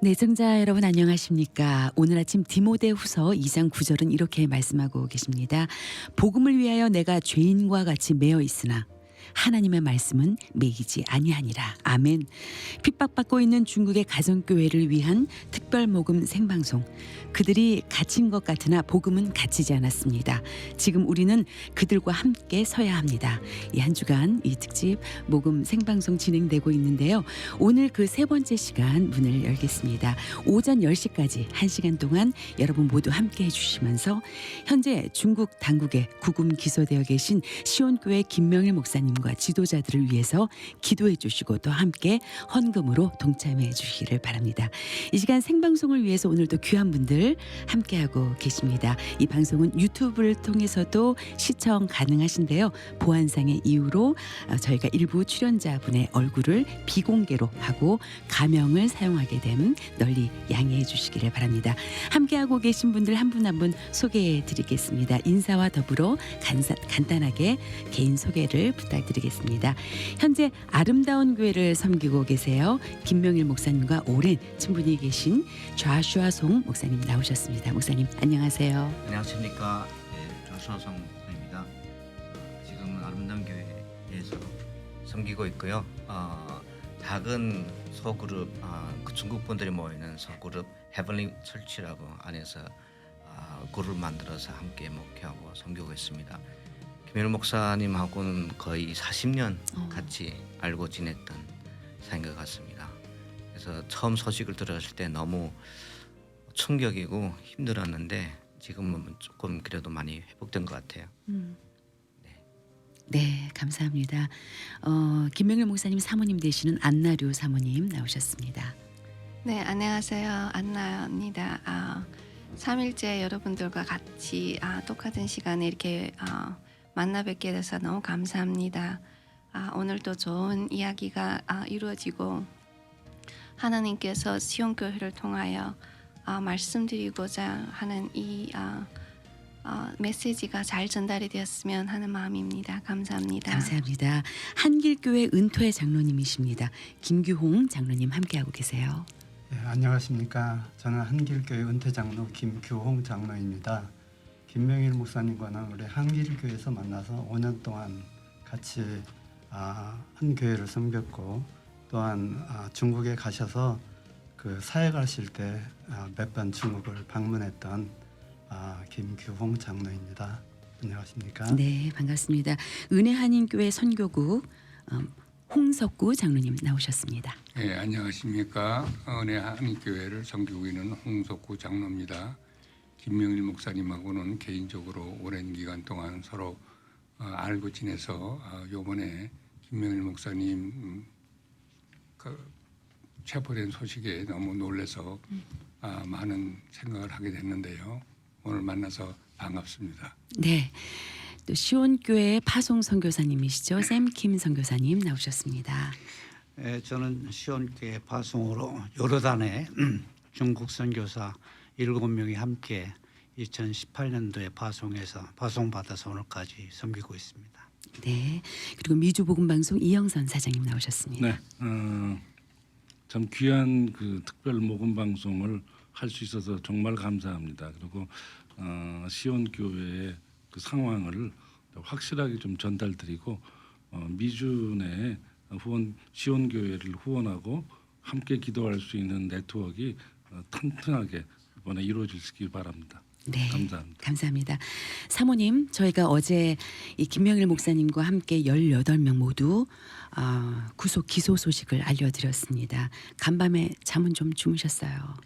네, 청자 여러분 안녕하십니까? 오늘 아침 디모데후서 2장 9절은 이렇게 말씀하고 계십니다. 복음을 위하여 내가 죄인과 같이 매어 있으나 하나님의 말씀은 매이지 아니하니라. 아멘. 핍박받고 있는 중국의 가정교회를 위한 특별 모금 생방송. 그들이 갇힌 것 같으나 복음은 갇히지 않았습니다. 지금 우리는 그들과 함께 서야 합니다. 이 한 주간 이 특집 모금 생방송 진행되고 있는데요. 오늘 그 세 번째 시간 문을 열겠습니다. 오전 10시까지 1시간 동안 여러분 모두 함께 해주시면서 현재 중국 당국에 구금 기소되어 계신 시온교회 김명일 목사님과 지도자들을 위해서 기도해 주시고 또 함께 헌금으로 동참해 주시기를 바랍니다. 이 시간 생방송을 위해서 오늘도 귀한 분들 함께하고 계십니다. 이 방송은 유튜브를 통해서도 시청 가능하신데요. 보안상의 이유로 저희가 일부 출연자분의 얼굴을 비공개로 하고 가명을 사용하게 됨 널리 양해해 주시기를 바랍니다. 함께하고 계신 분들 한 분 한 분 소개해 드리겠습니다. 인사와 더불어 간단하게 개인 소개를 부탁드리겠습니다. 현재 아름다운 교회를 섬기고 계세요. 김명일 목사님과 오랜 친분이 계신 좌슈아 송 목사님 나오셨습니다. 목사님 안녕하세요. 안녕하십니까. 네, 좌슈아 송 목사입니다. 지금은 아름다운 교회에서 섬기고 있고요. 작은 소그룹, 그 중국 분들이 모이는 소그룹 헤븐리 철치라고 안에서 그룹을 만들어서 함께 목회하고 섬기고 있습니다. 김현우 목사님하고는 거의 40년 같이 알고 지냈던 사이인 것 같습니다. 그래서 처음 소식을 들었을 때 너무 충격이고 힘들었는데 지금은 조금 그래도 많이 회복된 것 같아요. 네, 감사합니다. 김명일 목사님 사모님 되시는 안나류 사모님 나오셨습니다. 네, 안녕하세요. 안나입니다. 3일째 여러분들과 같이 똑같은 시간에 이렇게 만나 뵙게 돼서 너무 감사합니다. 오늘도 좋은 이야기가 이루어지고 하나님께서 시온교회를 통하여 말씀드리고자 하는 이 메시지가 잘 전달이 되었으면 하는 마음입니다. 감사합니다. 감사합니다. 한길교회 은퇴 장로님이십니다. 김규홍 장로님 함께하고 계세요. 네, 안녕하십니까. 저는 한길교회 은퇴장로 김규홍 장로입니다. 김명일 목사님과는 우리 한길교회에서 만나서 5년 동안 같이 한 교회를 섬겼고 또한 중국에 가셔서 그 사회 가실 때 몇 번 중국을 방문했던 김규홍 장로입니다. 안녕하십니까. 네, 반갑습니다. 은혜한인교회 선교국 홍석구 장로님 나오셨습니다. 네, 안녕하십니까. 은혜한인교회를 섬기고 있는 홍석구 장로입니다. 김명일 목사님하고는 개인적으로 오랜 기간 동안 서로 알고 지내서 요번에 김명일 목사님 체포된 소식에 너무 놀라서 많은 생각을 하게 됐는데요. 오늘 만나서 반갑습니다. 네, 또 시온교회 파송 선교사님이시죠. 샘킴 선교사님 나오셨습니다. 저는 시온교회 파송으로 요르단에 중국 선교사 7명이 함께 2018년도에 파송받아서 오늘까지 섬기고 있습니다. 네, 그리고 미주복음방송 이영선 사장님 나오셨습니다. 네, 참 귀한 그 특별 모금 방송을 할 수 있어서 정말 감사합니다. 그리고 시온 교회의 그 상황을 확실하게 좀 전달드리고 미주 내 시온 교회를 후원하고 함께 기도할 수 있는 네트워크가 튼튼하게 이번에 이루어지길 바랍니다. 네, 감사합니다. 감사합니다. 사모님, 저희가 어제 이 김명일 목사님과 함께 18명 모두 구속 기소 소식을 알려드렸습니다. 간밤에 잠은 좀 주무셨어요?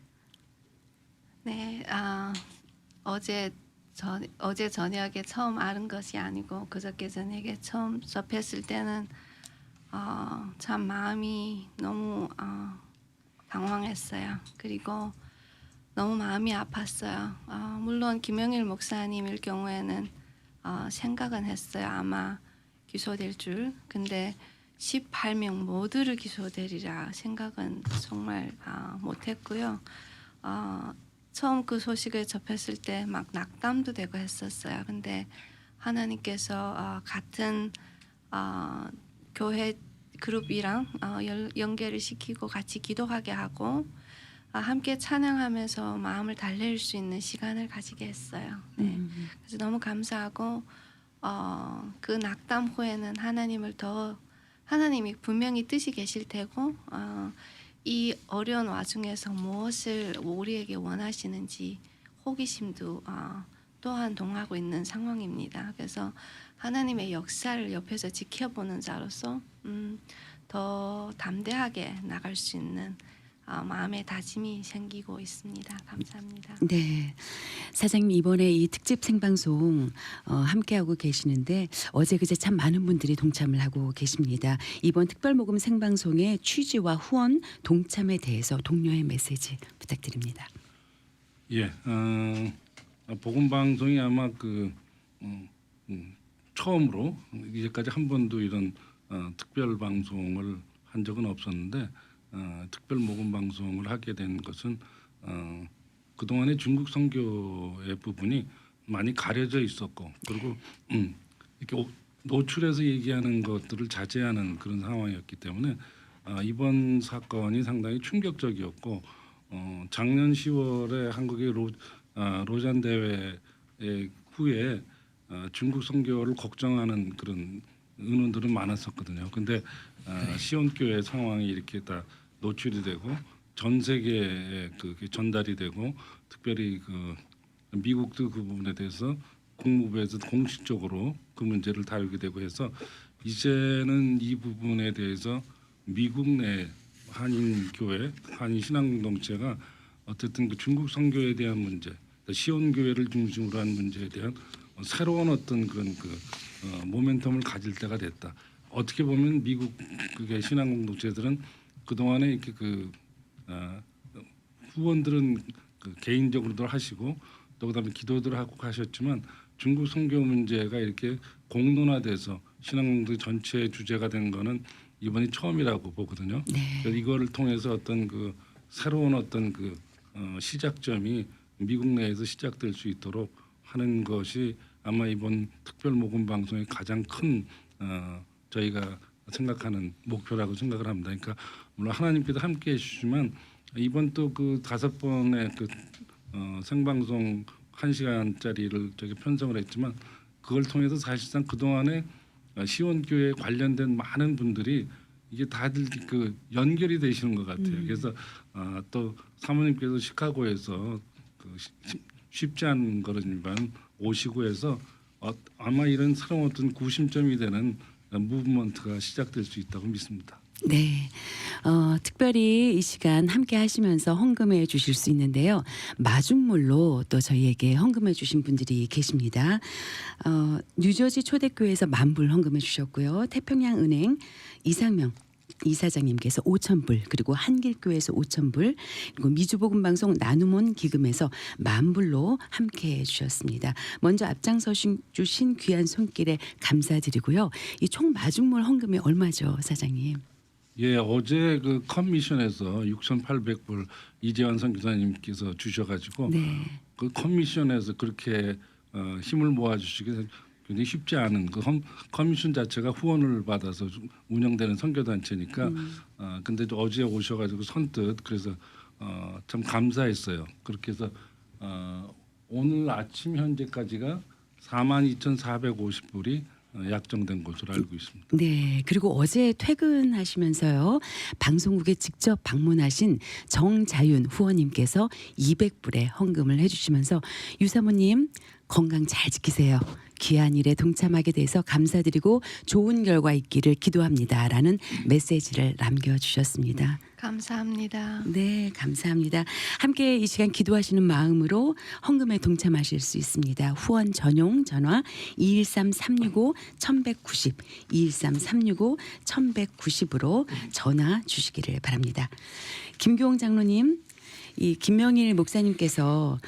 네, 어제 저녁에 처음 알은 것이 아니고 그저께 저녁에 처음 접했을 때는 참 마음이 너무 당황했어요. 그리고 너무 마음이 아팠어요. 물론 김영일 목사님일 경우에는 생각은 했어요. 아마 기소될 줄. 근데 18명 모두를 기소되리라 생각은 정말 못했고요. 처음 그 소식을 접했을 때 막 낙담도 되고 했었어요. 근데 하나님께서 같은 교회 그룹이랑 연결을 시키고 같이 기도하게 하고 함께 찬양하면서 마음을 달랠 수 있는 시간을 가지게 했어요. 네. 그래서 너무 감사하고 그 낙담 후에는 하나님이 분명히 뜻이 계실 테고 이 어려운 와중에서 무엇을 우리에게 원하시는지 호기심도 또한 동하고 있는 상황입니다. 그래서 하나님의 역사를 옆에서 지켜보는 자로서 더 담대하게 나갈 수 있는 마음의 다짐이 생기고 있습니다. 감사합니다. 네, 사장님 이번에 이 특집 생방송 함께하고 계시는데 어제 그제 참 많은 분들이 동참을 하고 계십니다. 이번 특별 모금 생방송의 취지와 후원 동참에 대해서 동료의 메시지 부탁드립니다. 예, 복음 방송이 아마 처음으로 이제까지 한 번도 이런 특별 방송을 한 적은 없었는데 특별 모금 방송을 하게 된 것은 그 동안의 중국 선교의 부분이 많이 가려져 있었고 그리고 이렇게 노출해서 얘기하는 것들을 자제하는 그런 상황이었기 때문에 이번 사건이 상당히 충격적이었고 작년 10월에 한국의 로잔 대회 후에 중국 선교를 걱정하는 그런 의논들은 많았었거든요. 근데 시온교회 상황이 이렇게 다 노출이 되고 전 세계에 그게 전달이 되고 특별히 미국도 그 부분에 대해서 국무부에서 공식적으로 그 문제를 다루게 되고 해서 이제는 이 부분에 대해서 미국 내 한인교회, 한인신앙공동체가 어쨌든 그 중국 선교에 대한 문제, 시온교회를 중심으로 한 문제에 대한 새로운 어떤 그런 모멘텀을 가질 때가 됐다. 어떻게 보면 미국 그게 신앙공동체들은 그 동안에 이렇게 후원들은 개인적으로도 하시고 또 그다음에 기도들 하고 가셨지만 중국 선교 문제가 이렇게 공론화돼서 신앙공동체 전체의 주제가 된 거는 이번이 처음이라고 보거든요. 네. 그래서 이거를 통해서 어떤 새로운 어떤 시작점이 미국 내에서 시작될 수 있도록 하는 것이 아마 이번 특별 모금 방송의 가장 큰 저희가 생각하는 목표라고 생각을 합니다. 그러니까 물론 하나님께서 함께해 주시지만 이번 또 5번의 생방송 1시간짜리를 저기 편성을 했지만 그걸 통해서 사실상 그 동안에 시온교회 관련된 많은 분들이 이게 다들 연결이 되시는 것 같아요. 그래서 또 사모님께서 시카고에서 쉽지 않은 거지만 오시고 해서 아마 이런 새로운 어떤 구심점이 되는 무브먼트가 시작될 수 있다고 믿습니다. 네, 특별히 이 시간 함께 하시면서 헌금해 주실 수 있는데요. 마중물로 또 저희에게 헌금해 주신 분들이 계십니다. 뉴저지 초대교회에서 10,000불 헌금해 주셨고요. 태평양은행 이상명 이사장님께서 5,000불, 그리고 한길교회에서 5,000불, 그리고 미주복음방송 나눔원 기금에서 10,000불로 함께해 주셨습니다. 먼저 앞장서 주신 귀한 손길에 감사드리고요. 이 총 마중물 헌금이 얼마죠, 사장님? 예, 어제 커미션에서 6,800불 이재환 선교사님께서 주셔가지고 네. 그 커미션에서 그렇게 힘을 모아주시기 굉장히 쉽지 않은 커미션 자체가 후원을 받아서 운영되는 선교단체니까 근데 어제 오셔가지고 선뜻 그래서 참 감사했어요. 그렇게 해서 오늘 아침 현재까지가 42,450불이 약정된 것으로 알고 있습니다. 네, 그리고 어제 퇴근하시면서요, 방송국에 직접 방문하신 정자윤 후원님께서 200불의 헌금을 해주시면서 유사모님 건강 잘 지키세요. 귀한 일에 동참하게 돼서 감사드리고 좋은 결과 있기를 기도합니다라는 메시지를 남겨주셨습니다. 감사합니다. 네, 감사합니다. 함께 이 시간 기도하시는 마음으로 헌금에 동참하실 수 있습니다. 후원 전용 전화 213-365-1190, 213-365-1190으로 전화 주시기를 바랍니다. 김교홍 장로님, 이 김명일 목사님께서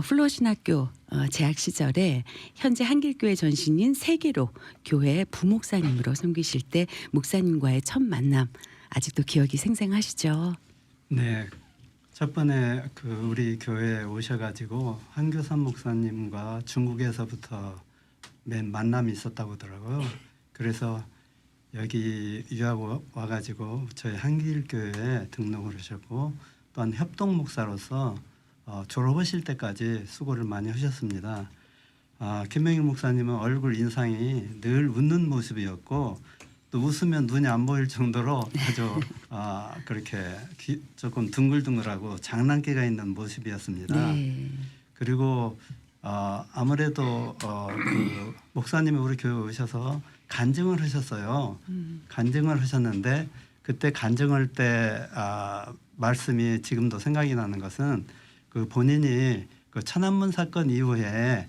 플러신학교 재학 시절에 현재 한길교회 전신인 세계로 교회 부목사님으로 섬기실 때 목사님과의 첫 만남 아직도 기억이 생생하시죠? 네, 첫 번에 우리 교회에 오셔가지고 한교삼 목사님과 중국에서부터 맨 만남이 있었다고 하더라고요. 그래서 여기 유학 와가지고 저희 한길교회에 등록을 하셨고 또한 협동 목사로서 졸업하실 때까지 수고를 많이 하셨습니다. 김명일 목사님은 얼굴 인상이 늘 웃는 모습이었고 또 웃으면 눈이 안 보일 정도로 아주 그렇게 조금 둥글둥글하고 장난기가 있는 모습이었습니다. 네. 그리고 아무래도 그 목사님이 우리 교회 오셔서 간증을 하셨어요. 간증을 하셨는데 그때 간증할 때 말씀이 지금도 생각이 나는 것은 그 본인이 그 천안문 사건 이후에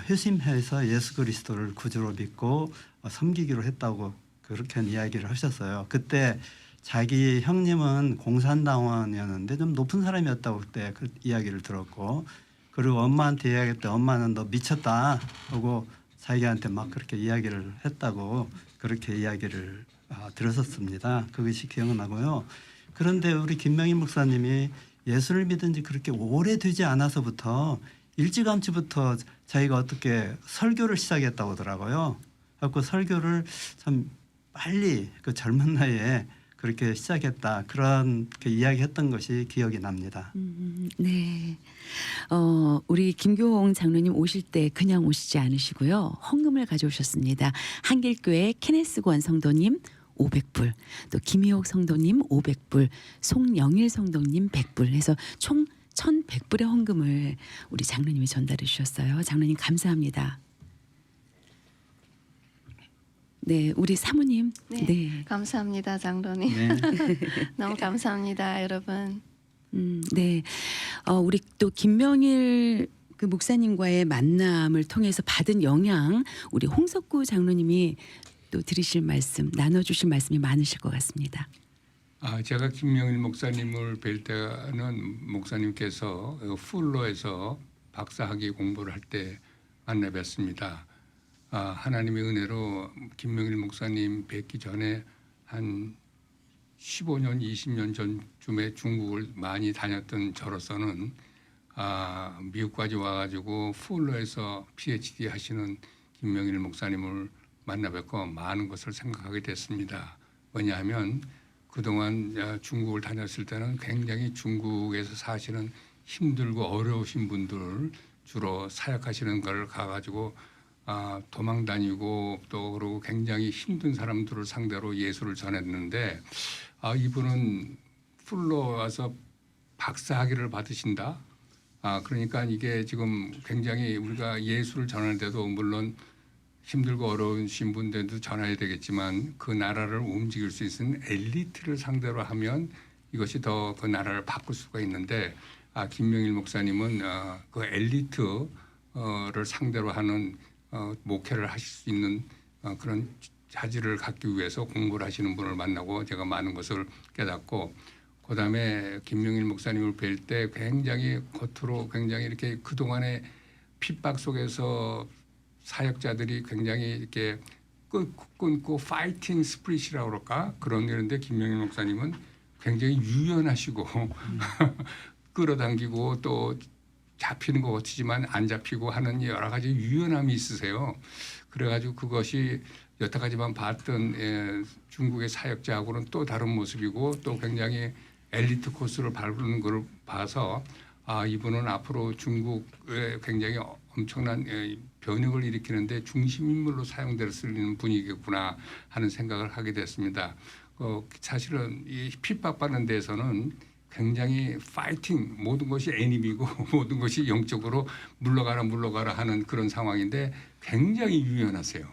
회심해서 예수 그리스도를 구주로 믿고 섬기기로 했다고 그렇게 이야기를 하셨어요. 그때 자기 형님은 공산당원이었는데 좀 높은 사람이었다고 그때 그 이야기를 들었고 그리고 엄마한테 이야기했더니 엄마는 너 미쳤다 하고 자기한테 막 그렇게 이야기를 했다고 그렇게 이야기를 들었었습니다. 그것이 기억나고요. 그런데 우리 김명희 목사님이 예수를 믿은 지 그렇게 오래되지 않아서부터 일찌감치부터 자기가 어떻게 설교를 시작했다고 하더라고요. 그래서 설교를 참 빨리 그 젊은 나이에 그렇게 시작했다. 그런 그 이야기했던 것이 기억이 납니다. 네. 우리 김교홍 장로님 오실 때 그냥 오시지 않으시고요. 헌금을 가져오셨습니다. 한길교회 케네스권 성도님 500불, 또 김희옥 성도님 500불, 송영일 성도님 100불 해서 총 1,100불의 헌금을 우리 장로님이 전달해 주셨어요. 장로님 감사합니다. 네, 우리 사모님. 네. 네. 감사합니다, 장로님. 네. 너무 감사합니다, 여러분. 네. 우리 또 김명일 그 목사님과의 만남을 통해서 받은 영향 우리 홍석구 장로님이 또 들으실 말씀, 나눠주실 말씀이 많으실 것 같습니다. 제가 김명일 목사님을 뵐 때는 목사님께서 풀로에서 박사학위 공부를 할 때 만나 뵀습니다. 하나님의 은혜로 김명일 목사님 뵙기 전에 한 15년, 20년 전쯤에 중국을 많이 다녔던 저로서는 미국까지 와가지고 풀로에서 PhD 하시는 김명일 목사님을 만나 뵙고 많은 것을 생각하게 됐습니다. 뭐냐하면 그동안 중국을 다녔을 때는 굉장히 중국에서 사시는 힘들고 어려우신 분들 주로 사역하시는 걸 가가지고 도망 다니고 또 그러고 굉장히 힘든 사람들을 상대로 예수를 전했는데 이분은 풀로 와서 박사학위를 받으신다. 그러니까 이게 지금 굉장히 우리가 예수를 전하는데도 물론 힘들고 어려우신 분들도 전해야 되겠지만 그 나라를 움직일 수 있는 엘리트를 상대로 하면 이것이 더 그 나라를 바꿀 수가 있는데 김명일 목사님은 그 엘리트를 상대로 하는 목회를 하실 수 있는 그런 자질을 갖기 위해서 공부를 하시는 분을 만나고 제가 많은 것을 깨닫고 그다음에 김명일 목사님을 뵐 때 굉장히 겉으로 굉장히 이렇게 그동안의 핍박 속에서 사역자들이 굉장히 이렇게 끊고 파이팅 스피릿이라고 그럴까 그런 게있는데 김명일 목사님은 굉장히 유연하시고 끌어당기고 또 잡히는 것 같지만 안 잡히고 하는 여러 가지 유연함이 있으세요. 그래가지고 그것이 여태까지만 봤던 중국의 사역자하고는 또 다른 모습이고 또 굉장히 엘리트 코스를 밟는 걸 봐서 이분은 앞으로 중국에 굉장히 엄청난 변혁을 일으키는데 중심 인물로 사용될 수 있는 분이겠구나 하는 생각을 하게 됐습니다. 사실은 이 핍박받는 데에서는 굉장히 파이팅 모든 것이 애니미고 모든 것이 영적으로 물러가라 하는 그런 상황인데 굉장히 유연하세요.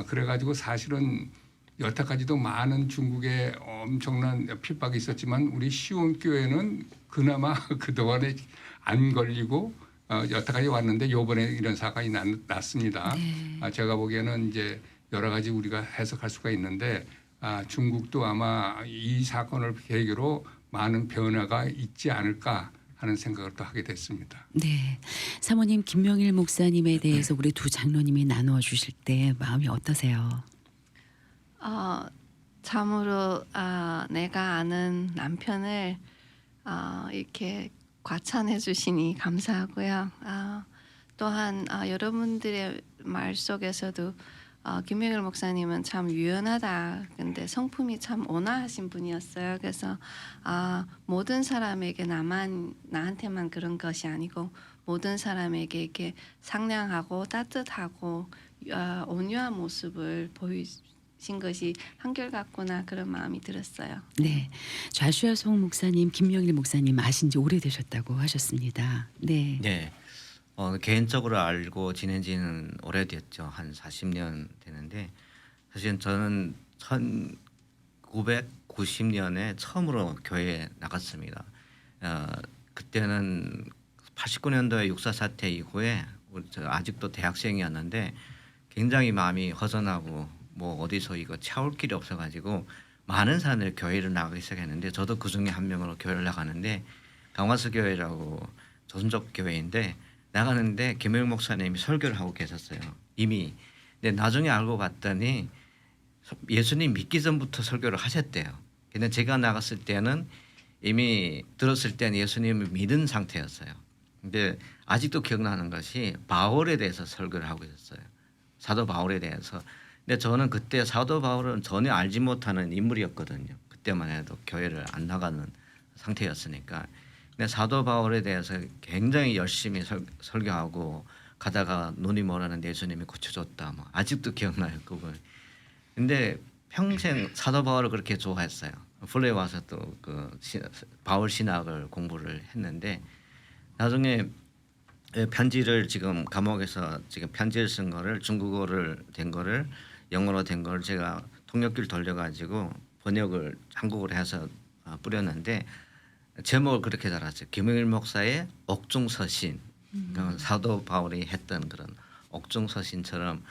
그래가지고 사실은 여태까지도 많은 중국에 엄청난 핍박이 있었지만 우리 시온교회는 그나마 그동안에 안 걸리고 여태까지 왔는데 이번에 이런 사건이 났습니다. 네. 제가 보기에는 이제 여러 가지 우리가 해석할 수가 있는데 중국도 아마 이 사건을 계기로 많은 변화가 있지 않을까 하는 생각을 또 하게 됐습니다. 네, 사모님 김명일 목사님에 대해서 우리 두 장로님이 나누어 주실 때 마음이 어떠세요? 참으로 내가 아는 남편을 이렇게 과찬해 주시니 감사하고요. 또한 여러분들의 말 속에서도 김명일 목사님은 참 유연하다. 근데 성품이 참 온화하신 분이었어요. 그래서 모든 사람에게 나한테만 그런 것이 아니고 모든 사람에게 이렇게 상냥하고 따뜻하고 온유한 모습을 보이신 것이 한결같구나 그런 마음이 들었어요. 네, 좌슈아 송 목사님, 김명일 목사님 아신 지 오래되셨다고 하셨습니다. 네. 네. 개인적으로 알고 지낸 지는 오래됐죠. 한 40년 되는데 사실은 저는 1990년에 처음으로 교회에 나갔습니다. 그때는 89년도에 육사 사태 이후에 저 아직도 대학생이었는데 굉장히 마음이 허전하고 뭐 어디서 이거 채울 길이 없어가지고 많은 사람들이 교회를 나가기 시작했는데 저도 그 중에 한 명으로 교회를 나가는데 강화수 교회라고 조선족 교회인데 나가는데 김영일 목사님이 설교를 하고 계셨어요. 이미. 근데 나중에 알고 봤더니 예수님 믿기 전부터 설교를 하셨대요. 근데 제가 나갔을 때는 이미 들었을 때는 예수님을 믿은 상태였어요. 근데 아직도 기억나는 것이 바울에 대해서 설교를 하고 있었어요. 사도 바울에 대해서. 근데 저는 그때 사도 바울은 전혀 알지 못하는 인물이었거든요. 그때만 해도 교회를 안 나가는 상태였으니까. 근데 사도 바울에 대해서 굉장히 열심히 설교하고 가다가 눈이 멀었는데 예수님이 고쳐줬다. 뭐 아직도 기억나요 그걸. 근데 평생 사도 바울을 그렇게 좋아했어요. 플레이 와서 또 그 바울 신학을 공부를 했는데 나중에 편지를 지금 감옥에서 지금 편지를 쓴 거를 중국어를 된 거를 영어로 된 거를 제가 통역기를 돌려가지고 번역을 한국어로 해서 뿌렸는데. 제목을 그렇게 달았어요. 김영일 목사의 옥중서신. 그러니까 사도 바울이 했던 그런 옥중서신처럼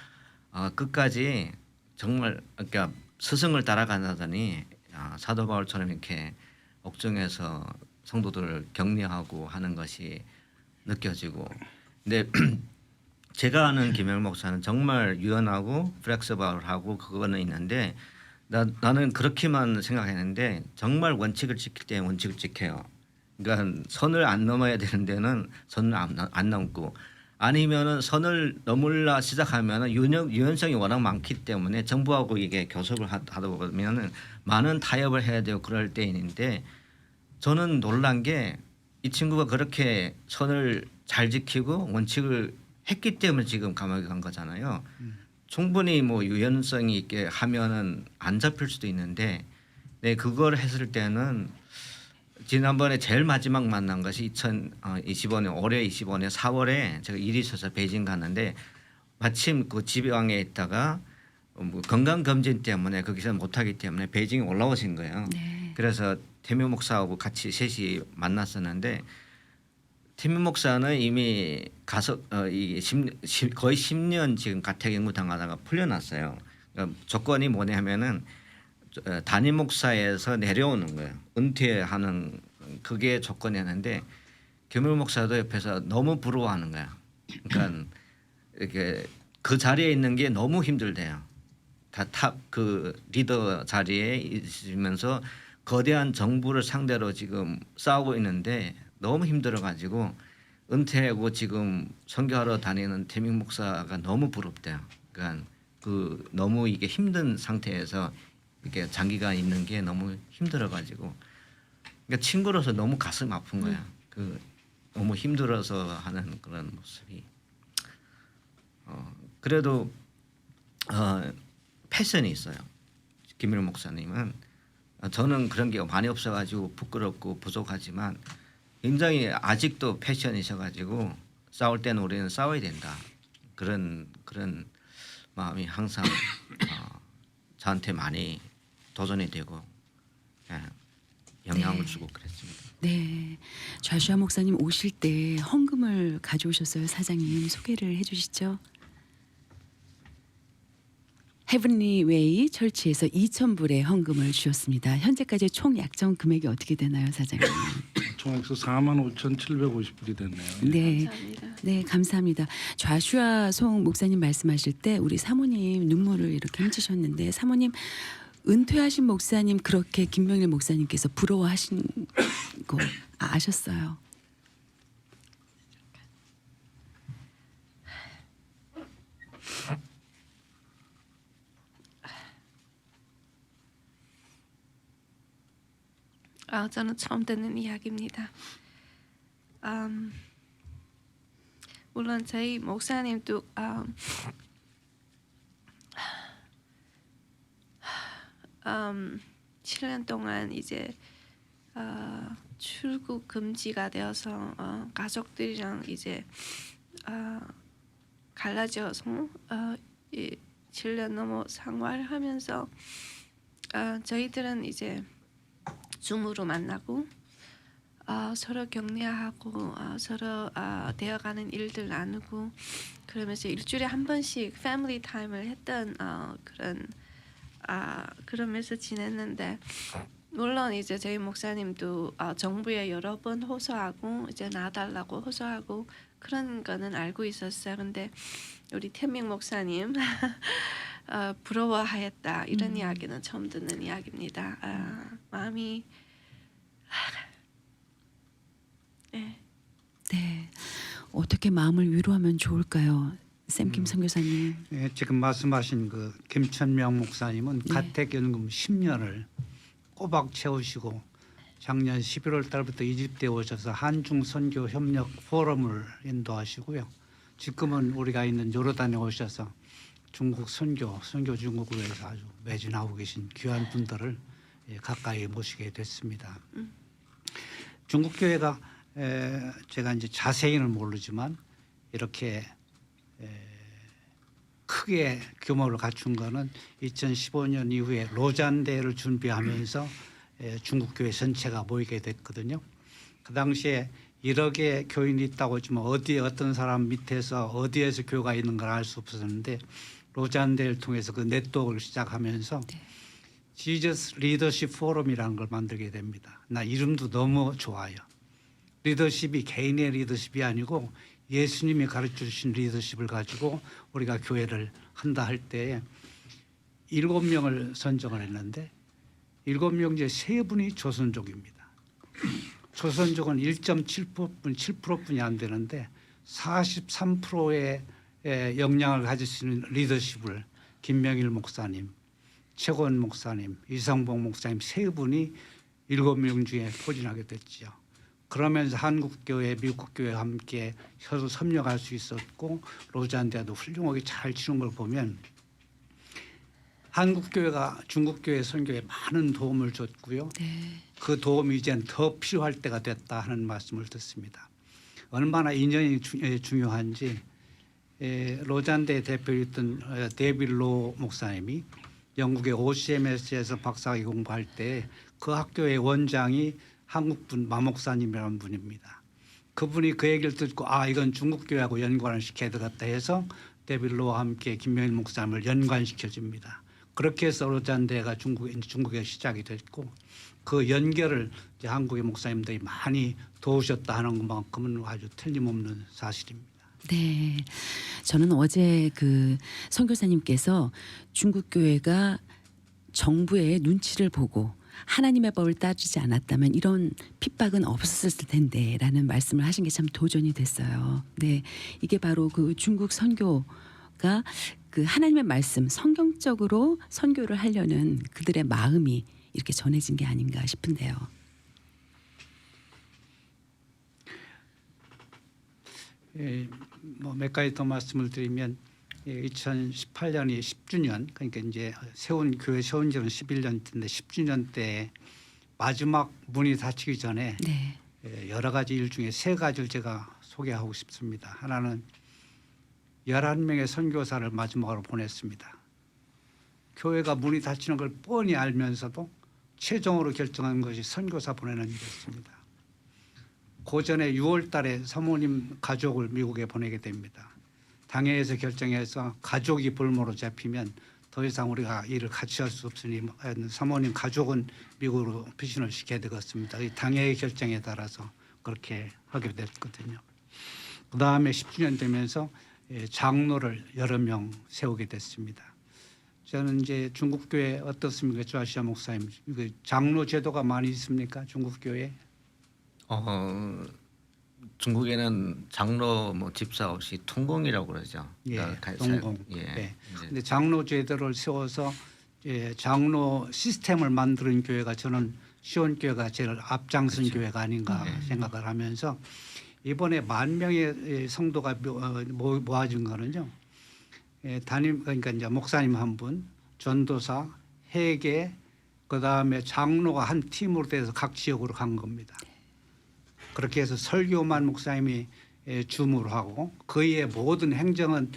끝까지 정말 그러니까 스승을 따라가다더니 사도 바울처럼 이렇게 옥중에서 성도들을 격려하고 하는 것이 느껴지고. 근데 제가 아는 김영일 목사는 정말 유연하고 플렉서블하고 그거는 있는데 나는 그렇게만 생각했는데 정말 원칙을 지킬 때 원칙을 지켜요. 그러니까 선을 안 넘어야 되는 데는 선을 안 넘고 아니면은 선을 넘으려 시작하면은 유연성이 워낙 많기 때문에 정부하고 이게 교섭을 하다 보면은 많은 타협을 해야 되고 그럴 때인데 저는 놀란 게 이 친구가 그렇게 선을 잘 지키고 원칙을 했기 때문에 지금 감옥에 간 거잖아요. 충분히 뭐 유연성이 있게 하면은 안 잡힐 수도 있는데, 네 그걸 했을 때는 지난번에 제일 마지막 만난 것이 2025년 올해 25년 4월에 제가 일이 있어서 베이징 갔는데 마침 그 지방에 있다가 뭐 건강 검진 때문에 거기서 못하기 때문에 베이징에 올라오신 거예요. 네. 그래서 태묘 목사하고 같이 셋이 만났었는데. 태민 목사는 이미 가서 거의 10년 지금 가택연구 당하다가 풀려났어요. 그러니까 조건이 뭐냐면은 담임 목사에서 내려오는 거예요. 은퇴하는 그게 조건이었는데 김영일 목사도 옆에서 너무 부러워하는 거야. 그러니까 이렇게 그 자리에 있는 게 너무 힘들대요. 다 탑 그 리더 자리에 있으면서 거대한 정부를 상대로 지금 싸우고 있는데. 너무 힘들어가지고 은퇴하고 지금 선교하러 다니는 태민 목사가 너무 부럽대요. 그러니까 그 너무 이게 힘든 상태에서 이렇게 장기간 있는 게 너무 힘들어가지고 그러니까 친구로서 너무 가슴 아픈 거야. 그 너무 힘들어서 하는 그런 모습이. 그래도 패션이 있어요. 김일 목사님은 저는 그런 게 많이 없어가지고 부끄럽고 부족하지만. 굉장히 아직도 패션이셔가지고 싸울 때는 우리는 싸워야 된다. 그런 마음이 항상 저한테 많이 도전이 되고 영향을 주고 그랬습니다. 네, 좌슈아 목사님 오실 때 헌금을 가져오셨어요. 사장님 소개를 해주시죠. 헤븐리 웨이 철치에서 2,000불의 헌금을 주셨습니다. 현재까지 총 약정 금액이 어떻게 되나요, 사장님? 총액서 45,750불이 됐네요. 네, 감사합니다. 네, 감사합니다. 좌슈아 송 목사님 말씀하실 때 우리 사모님 눈물을 이렇게 훔치셨는데 사모님 은퇴하신 목사님 그렇게 김명일 목사님께서 부러워하신 거 아셨어요? 저는 처음 듣는 이야기입니다. 물론 저희 목사님도 7년 동안 이제 출국 금지가 되어서 가족들이랑 이제 갈라져서 7년 넘어 생활하면서 저희들은 이제 줌으로 만나고 서로 격려하고 서로 되어가는 일들 나누고 그러면서 일주일에 한 번씩 패밀리 타임을 했던 그러면서 지냈는데 물론 이제 저희 목사님도 정부에 여러 번 호소하고 이제 나달라고 호소하고 그런 거는 알고 있었어요. 근데 우리 태명 목사님 부러워하였다 이런 이야기는 처음 듣는 이야기입니다. 마음이 네. 네. 어떻게 마음을 위로하면 좋을까요? 샘김 선교사님. 예, 지금 말씀하신 그 김천명 목사님은 네. 가택연금 10년을 꼬박 채우시고 작년 11월 달부터 이집트에 오셔서 한중 선교 협력 포럼을 인도하시고요. 지금은 우리가 있는 요르단에 오셔서 중국 선교 중국을 위해서 아주 매진하고 계신 귀한 분들을 가까이 모시게 됐습니다. 중국 교회가 제가 이제 자세히는 모르지만 이렇게 크게 규모를 갖춘 거는 2015년 이후에 로잔 대회를 준비하면서 중국 교회 전체가 모이게 됐거든요. 그 당시에 1억의 교인이 있다고 했지만 어디에 어떤 사람 밑에서 어디에서 교회가 있는 걸 알 수 없었는데 로잔 대회를 통해서 그 네트워크를 시작하면서 지저스 리더십 포럼이라는 걸 만들게 됩니다. 나 이름도 너무 좋아요. 리더십이 개인의 리더십이 아니고 예수님이 가르쳐 주신 리더십을 가지고 우리가 교회를 한다 할 때 7명을 선정을 했는데 7명 중에 3분이 조선족입니다. 조선족은 1.7%뿐이 안 되는데 43%의 역량을 가질 수 있는 리더십을 김명일 목사님, 최고원 목사님, 이성봉 목사님 3분이 7명 중에 포진하게 됐지요. 그러면서 한국교회, 미국교회와 함께 서로 협력할 수 있었고 로잔대도 훌륭하게 잘 치는 걸 보면 한국교회가 중국교회 선교에 많은 도움을 줬고요. 네. 그 도움이 이제는 더 필요할 때가 됐다 하는 말씀을 듣습니다. 얼마나 인연이 중요한지 로잔대 대표였던 데이빗 로 목사님이 영국의 OCMS에서 박사학위 공부할 때 그 학교의 원장이 한국분 마목사님이라는 분입니다. 그분이 그 얘기를 듣고 이건 중국교회하고 연관을 시켜야 되겠다 해서 데이빗 로와 함께 김명일 목사님을 연관시켜줍니다. 그렇게 해서 로잔대가 중국에 시작이 됐고 그 연결을 이제 한국의 목사님들이 많이 도우셨다 하는 것만큼은 아주 틀림없는 사실입니다. 네. 저는 어제 그 선교사님께서 중국 교회가 정부의 눈치를 보고 하나님의 법을 따르지 않았다면 이런 핍박은 없었을 텐데라는 말씀을 하신 게 참 도전이 됐어요. 네. 이게 바로 그 중국 선교가 그 하나님의 말씀 성경적으로 선교를 하려는 그들의 마음이 이렇게 전해진 게 아닌가 싶은데요. 뭐 몇 가지 더 말씀을 드리면 2018년이 10주년 그러니까 이제 교회 세운 지는 11년째인데 10주년 때 마지막 문이 닫히기 전에 네. 여러 가지 일 중에 3가지를 제가 소개하고 싶습니다. 하나는 11명의 선교사를 마지막으로 보냈습니다. 교회가 문이 닫히는 걸 뻔히 알면서도 최종으로 결정한 것이 선교사 보내는 일이었습니다. 그 전에 6월 달에 사모님 가족을 미국에 보내게 됩니다. 당회에서 결정해서 가족이 볼모로 잡히면 더 이상 우리가 일을 같이 할 수 없으니 사모님 가족은 미국으로 피신을 시켜야 되겠습니다. 이 당회의 결정에 따라서 그렇게 하게 됐거든요. 그다음에 10주년 되면서 장로를 여러 명 세우게 됐습니다. 저는 이제 중국 교회 어떻습니까, 조아시아 목사님? 장로 제도가 많이 있습니까, 중국 교회? 중국에는 장로 뭐 집사 없이 통공이라고 그러죠. 동공. 네. 근데 장로 제도를 세워서 장로 시스템을 만드는 교회가 저는 시온교회가 제일 앞장선 그렇죠. 교회가 아닌가 네. 생각을 하면서 이번에 10,000명의 성도가 모아진 거는요. 담임 그러니까 이제 목사님 한 분, 전도사, 회계, 그다음에 장로가 한 팀으로 돼서 각 지역으로 간 겁니다. 그렇게 해서 설교만 목사님이 주무를 하고 그의 모든 행정은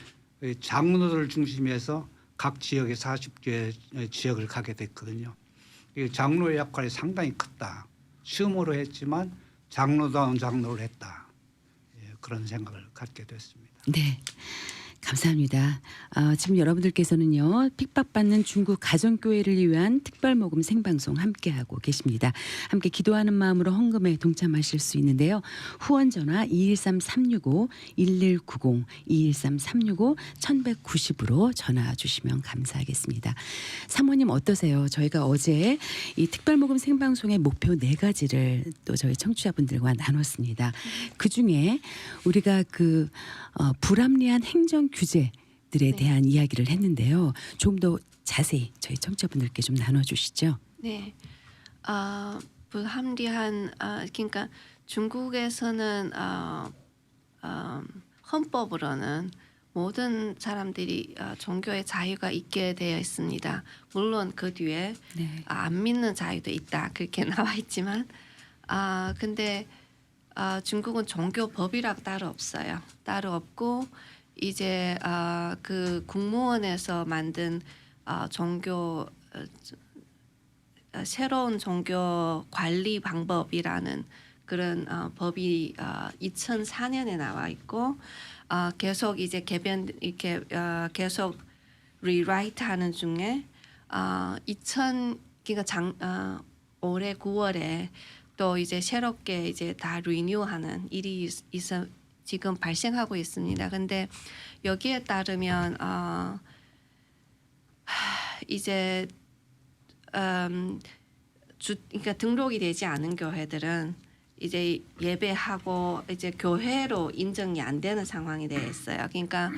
장로들을 중심해서 각 지역의 40개 지역을 가게 됐거든요. 이 장로의 역할이 상당히 컸다. 춤으로 했지만 장로다운 장로를 했다. 그런 생각을 갖게 됐습니다. 네. 감사합니다. 지금 여러분들께서는요 핍박받는 중국 가정교회를 위한 특별모금 생방송 함께하고 계십니다. 함께 기도하는 마음으로 헌금에 동참하실 수 있는데요. 후원전화 213-365-1190 213-365-1190으로 전화 주시면 감사하겠습니다. 사모님 어떠세요? 저희가 어제 이 특별모금 생방송의 목표 4가지를 또 저희 청취자분들과 나눴습니다. 그중에 우리가 불합리한 행정 규제들에 대한 이야기를 했는데요. 좀 더 자세히 저희 청취자분들께 좀 나눠주시죠. 네, 불합리한 그러니까 중국에서는 헌법으로는 모든 사람들이 종교의 자유가 있게 되어 있습니다. 물론 그 뒤에 네. 안 믿는 자유도 있다 그렇게 나와 있지만 근데 중국은 종교법이라고 따로 없어요. 따로 없고 이제 그 국무원에서 만든 종교 새로운 종교 관리 방법이라는 그런 법이 2004년에 나와 있고 계속 이제 개변 이렇게 계속 리라이트하는 중에 그러니까 올해 9월에 또 이제 새롭게 이제 다 리뉴하는 일이 지금 발생하고 있습니다. 근데 여기에 따르면 이제 그러니까 등록이 되지 않은 교회들은 이제 예배하고 이제 교회로 인정이 안 되는 상황이 되어 있어요. 그러니까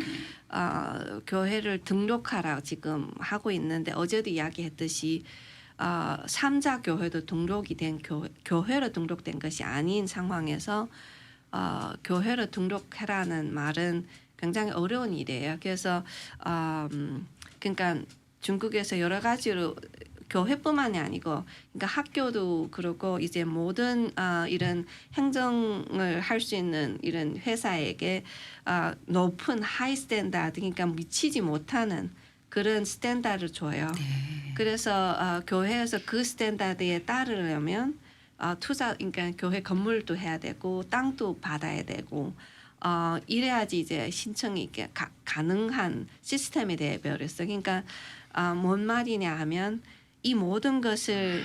교회를 등록하라 지금 하고 있는데 어제도 이야기했듯이 3자 교회도 등록이 된 교회로 등록된 것이 아닌 상황에서 교회로 등록해라는 말은 굉장히 어려운 일이에요. 그래서 그러니까 중국에서 여러 가지로 교회뿐만이 아니고 그러니까 학교도 그렇고 이제 모든 이런 행정을 할 수 있는 이런 회사에게 높은 하이 스탠다드 그러니까 미치지 못하는 그런 스탠다드를 줘요. 네. 그래서 교회에서 그 스탠다드에 따르려면 투자 그러니까 교회 건물도 해야 되고 땅도 받아야 되고 이래야지 이제 신청이 이렇게 가능한 시스템이 되어 버렸어. 그러니까 뭔 말이냐 하면 이 모든 것을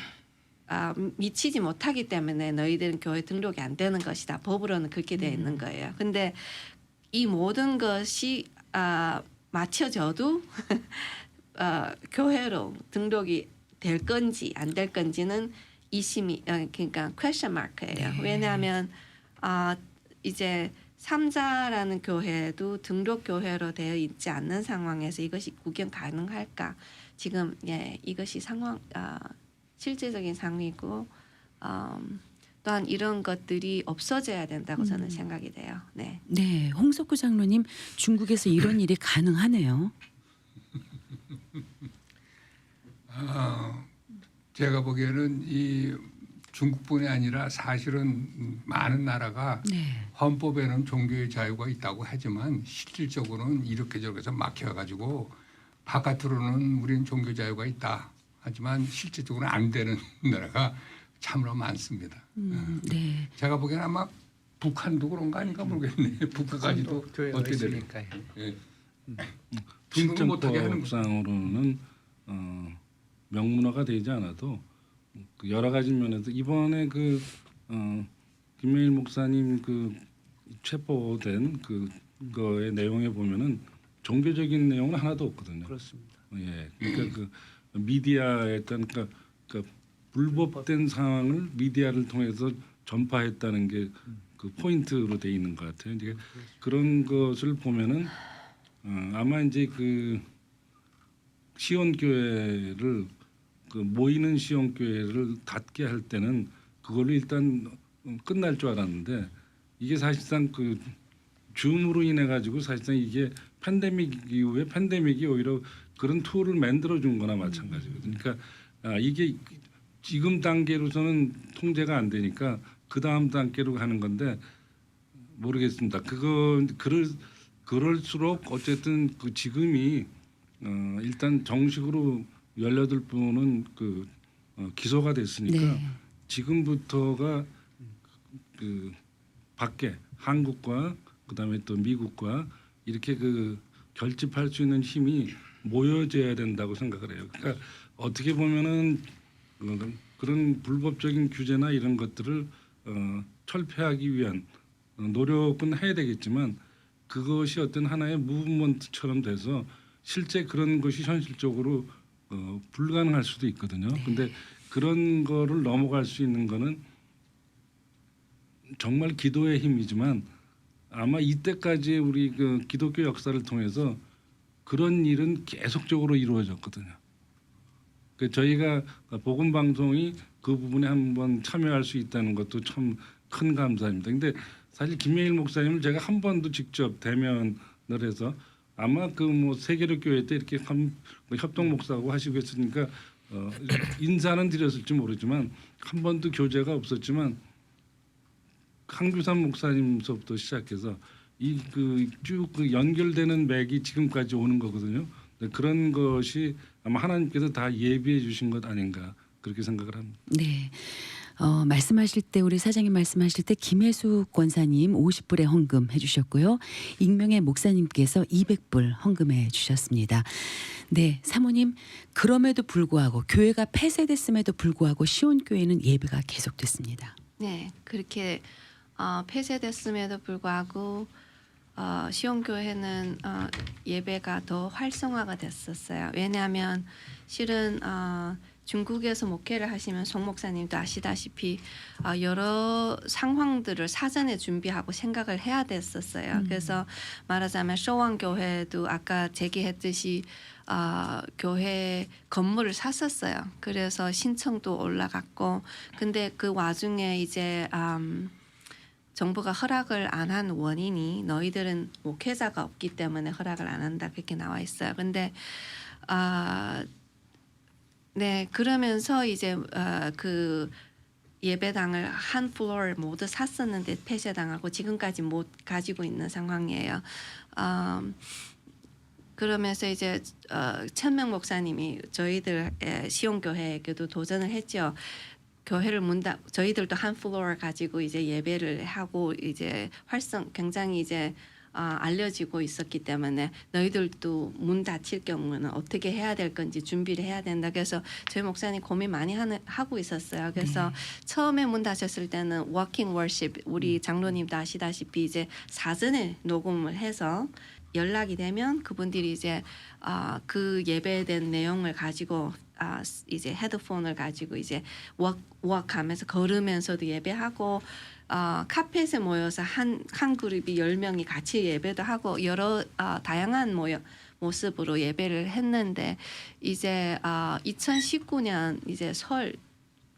미치지 못하기 때문에 너희들은 교회 등록이 안 되는 것이다. 법으로는 그렇게 되어 있는 거예요. 근데 이 모든 것이 맞춰져도 교회로 등록이 될 건지 안 될 건지는 이심이 그러니까 퀘스천 마크예요. 네. 왜냐하면 이제 3자라는 교회도 등록 교회로 되어 있지 않는 상황에서 이것이 구경 가능할까? 지금 이것이 상황 실제적인 상황이고 또한 이런 것들이 없어져야 된다고 저는 생각이 돼요. 네. 네, 홍석구 장로님 중국에서 이런 일이 가능하네요. 제가 보기에는 이 중국뿐이 아니라 사실은 많은 나라가 네. 헌법에는 종교의 자유가 있다고 하지만 실질적으로는 이렇게 저렇게 해서 막혀가지고 바깥으로는 우리는 종교 자유가 있다 하지만 실질적으로는 안 되는 나라가 참으로 많습니다. 네. 제가 보기에는 아마 북한도 그런 거 아닌가 모르겠네. 북한까지도 교회가 어떻게 되는? 있으니까요. 예. 등록을 못하게 하는 거죠. 실정법상으로는 명문화가 되지 않아도 그 여러 가지 면에서 이번에 김명일 목사님 체포된 그거의 내용에 보면은 종교적인 내용은 하나도 없거든요. 그렇습니다. 예, 그러니까 미디어에 그러니까 불법된 상황을 미디어를 통해서 전파했다는 게 그 포인트로 돼 있는 것 같아요. 이제 그런 것을 보면은 아마 이제 시온 교회를 그 모이는 시온교회를 닫게 할 때는 그걸로 일단 끝날 줄 알았는데 이게 사실상 그 줌으로 인해 가지고 사실상 이게 팬데믹 이후에 팬데믹이 오히려 그런 툴을 만들어 준 거나 마찬가지거든요. 그러니까 이게 지금 단계로서는 통제가 안 되니까 그 다음 단계로 가는 건데 모르겠습니다. 그럴수록 어쨌든 그 지금이 일단 정식으로 18분은 기소가 됐으니까 네. 지금부터가 그 밖에 한국과 그다음에 또 미국과 이렇게 결집할 수 있는 힘이 모여져야 된다고 생각을 해요. 그러니까 어떻게 보면은 그런 불법적인 규제나 이런 것들을 철폐하기 위한 노력은 해야 되겠지만 그것이 어떤 하나의 무브먼트처럼 돼서 실제 그런 것이 현실적으로 불가능할 수도 있거든요. 근데 그런 거를 넘어갈 수 있는 거는 정말 기도의 힘이지만 아마 이때까지 우리 그 기독교 역사를 통해서 그런 일은 계속적으로 이루어졌거든요. 저희가 복음 방송이 그 부분에 한번 참여할 수 있다는 것도 참 큰 감사입니다. 근데 사실 김명일 목사님을 제가 한 번도 직접 대면을 해서 아마 세계로 교회 때 이렇게 협동 목사하고 하시고 했으니까 인사는 드렸을지 모르지만 한 번도 교제가 없었지만 한규삼 목사님서부터 시작해서 쭉 연결되는 맥이 지금까지 오는 거거든요. 그런 것이 아마 하나님께서 다 예비해 주신 것 아닌가 그렇게 생각을 합니다. 네. 말씀하실 때 우리 사장님 말씀하실 때 김혜숙 권사님 50불의 헌금 해주셨고요. 익명의 목사님께서 200불 헌금해 주셨습니다. 네, 사모님 그럼에도 불구하고 교회가 폐쇄됐음에도 불구하고 시온교회는 예배가 계속됐습니다. 네, 그렇게 폐쇄됐음에도 불구하고 시온교회는 예배가 더 활성화가 됐었어요. 왜냐하면 실은 중국에서 목회를 하시면 송 목사님도 아시다시피 여러 상황들을 사전에 준비하고 생각을 해야 됐었어요. 그래서 말하자면 쇼왕교회도 아까 제기했듯이 교회 건물을 샀었어요. 그래서 신청도 올라갔고 근데 그 와중에 이제 정부가 허락을 안 한 원인이 너희들은 목회자가 없기 때문에 허락을 안 한다 그렇게 나와 있어요. 근데 네 그러면서 이제 그 예배당을 한 플로어를 모두 샀었는데 폐쇄당하고 지금까지 못 가지고 있는 상황이에요. 그러면서 이제 천명 목사님이 저희들 시온교회에게도 도전을 했죠. 교회를 저희들도 한 플로어 가지고 이제 예배를 하고 이제 굉장히 이제 알려지고 있었기 때문에 너희들도 문 닫힐 경우는 어떻게 해야 될 건지 준비를 해야 된다. 그래서 저희 목사님 고민 많이 하고 있었어요. 그래서 처음에 문 닫혔을 때는 워킹 월십 우리 장로님도 아시다시피 이제 사전에 녹음을 해서 연락이 되면 그분들이 이제 그 예배된 내용을 가지고 이제 헤드폰을 가지고 이제 워크하면서 걸으면서도 예배하고 카펫에 모여서 한 그룹이 10명이 같이 예배도 하고 여러 다양한 모습으로 예배를 했는데 이제 2019년 이제 설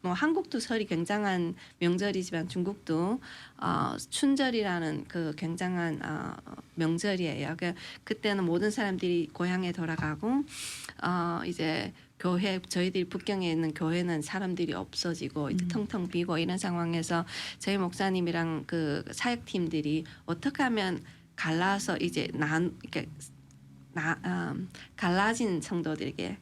한국도 설이 굉장한 명절이지만 중국도 춘절이라는 그 굉장한 명절이에요. 그때는 모든 사람들이 고향에 돌아가고 이제 교회 저희들이 북경에 있는 교회는 사람들이 없어지고 이제 텅텅 비고 이런 상황에서 저희 목사님이랑 그 사역팀들이 어떻게 하면 갈라서 이제 갈라진 성도들에게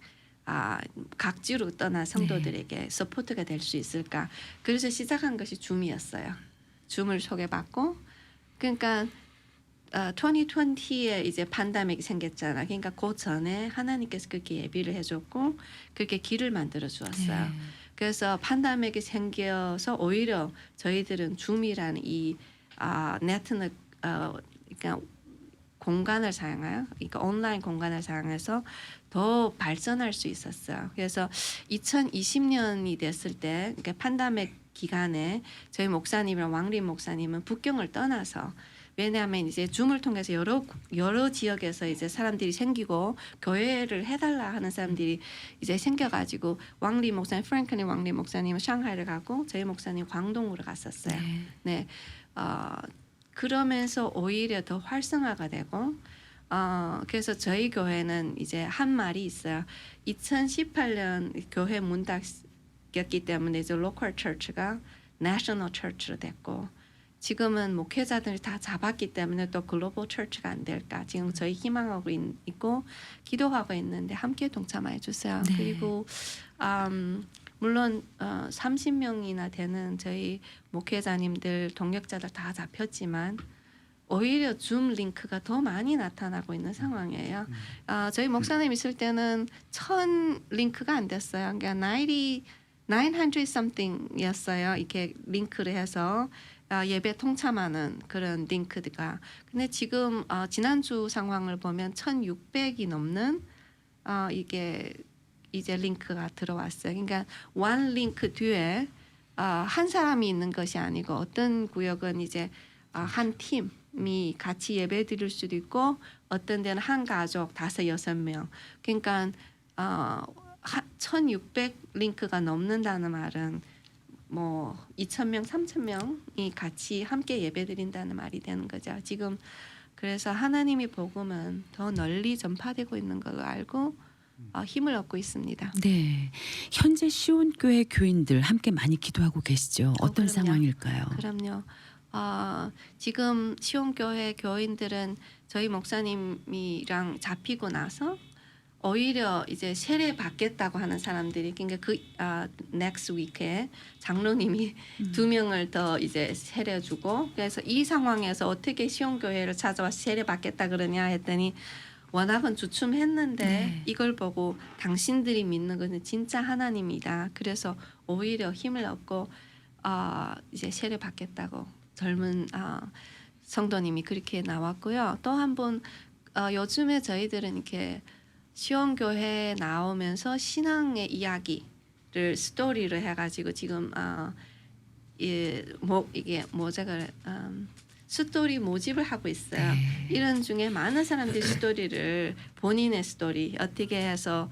각지로 떠난 성도들에게 서포트가 될 수 있을까? 그래서 시작한 것이 줌이었어요. 줌을 소개받고 그러니까 2020에 이제 팬데믹이 생겼잖아. 그러니까 그 전에 하나님께서 그렇게 예비를 해줬고 그렇게 길을 만들어 주었어요. 네. 그래서 팬데믹이 생겨서 오히려 저희들은 줌이라는 이 네트워크 그러니까 공간을 사용해요. 그러니까 온라인 공간을 사용해서 더 발전할 수 있었어요. 그래서 2020년이 됐을 때 그러니까 팬데믹 기간에 저희 목사님이랑 왕림 목사님은 북경을 떠나서 왜냐하면 이제 줌을 통해서 여러 지역에서 이제 사람들이 생기고 교회를 해달라 하는 사람들이 이제 생겨가지고 왕리 목사님 프랭클린 왕리 목사님은 상하이를 가고 저희 목사님 광동으로 갔었어요. 네, 그러면서 오히려 더 활성화가 되고. 그래서 저희 교회는 이제 한 말이 있어요. 2018년 교회 문 닫혔기 때문에 이제 로컬 처치가 내셔널 처치로 됐고 지금은 목회자들이 다 잡았기 때문에 또 글로벌 처치가 안 될까 지금 저희 희망하고 있고 기도하고 있는데 함께 동참해 주세요. 네. 그리고 물론 30명이나 되는 저희 목회자님들 동역자들 다 잡혔지만 오히려 줌 링크가 더 많이 나타나고 있는 상황이에요. 저희 목사님 있을 때는 1000 링크가 안 됐어요. 그러니까 900 something이었어요. 이렇게 링크를 해서 예배 통참하는 그런 링크가. 근데 지금 지난주 상황을 보면 1600이 넘는 이게 이제 링크가 들어왔어요. 그러니까 one 링크 뒤에 한 사람이 있는 것이 아니고 어떤 구역은 이제 한 팀이 같이 예배 드릴 수도 있고 어떤 데는 한 가족 5-6명. 그러니까 1600 링크가 넘는다는 말은 뭐 2000명, 3000명이 같이 함께 예배 드린다는 말이 되는 거죠. 지금 그래서 하나님의 복음은 더 널리 전파되고 있는 걸로 알고 힘을 얻고 있습니다. 네, 현재 시온교회 교인들 함께 많이 기도하고 계시죠. 어떤 그럼요. 상황일까요? 그럼요. 지금 시온교회 교인들은 저희 목사님이랑 잡히고 나서 오히려 이제 세례 받겠다고 하는 사람들이 그러니까 그 next week에 장로님이 2명을 더 이제 세례 주고 그래서 이 상황에서 어떻게 시온교회를 찾아와 세례 받겠다 그러냐 했더니 워낙은 주춤했는데 네. 이걸 보고 당신들이 믿는 것은 진짜 하나님이다. 그래서 오히려 힘을 얻고 이제 세례 받겠다고 젊은 성도님이 그렇게 나왔고요. 또 한 번 요즘에 저희들은 이렇게 시온교회 나오면서 신앙의 이야기를 스토리를 해가지고 지금 이게 뭐제가 스토리 모집을 하고 있어요. 네. 이런 중에 많은 사람들이 스토리를 본인의 스토리 어떻게 해서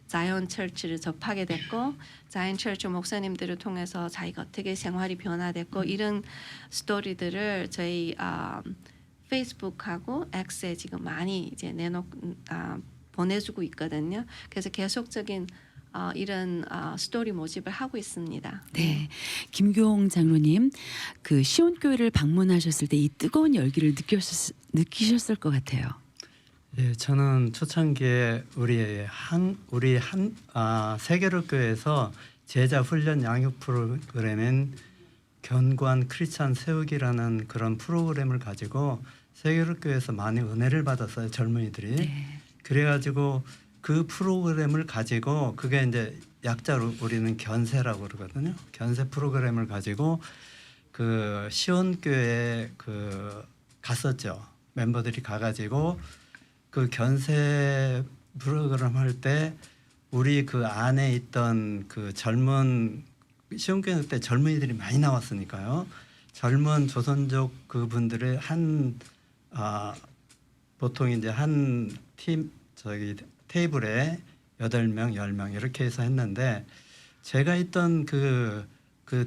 자이언 처치를 접하게 됐고 자이언 처치 목사님들을 통해서 자기가 어떻게 생활이 변화됐고 이런 스토리들을 저희 페이스북하고 X에 지금 많이 이제 보내주고 있거든요. 그래서 계속적인 이런 스토리 모집을 하고 있습니다. 네, 김교홍 장로님, 그 시온교회를 방문하셨을 때 이 뜨거운 열기를 느끼셨을 것 같아요. 예, 저는 초창기에 우리 세계로교회에서 제자 훈련 양육 프로그램인 견고한 크리스찬 세우기라는 그런 프로그램을 가지고 세계로교회에서 많이 은혜를 받았어요, 젊은이들이. 네. 그래가지고 그 프로그램을 가지고 그게 이제 약자로 우리는 견세라고 그러거든요. 견세 프로그램을 가지고 그 시온교회에 갔었죠. 멤버들이 가가지고 그 견세 프로그램 할 때 우리 그 안에 있던 그 젊은 시온교회 그때 젊은이들이 많이 나왔으니까요. 젊은 조선족 그분들의 보통 이제 한 팀 테이블에 8명, 10명 이렇게 해서 했는데 제가 있던 그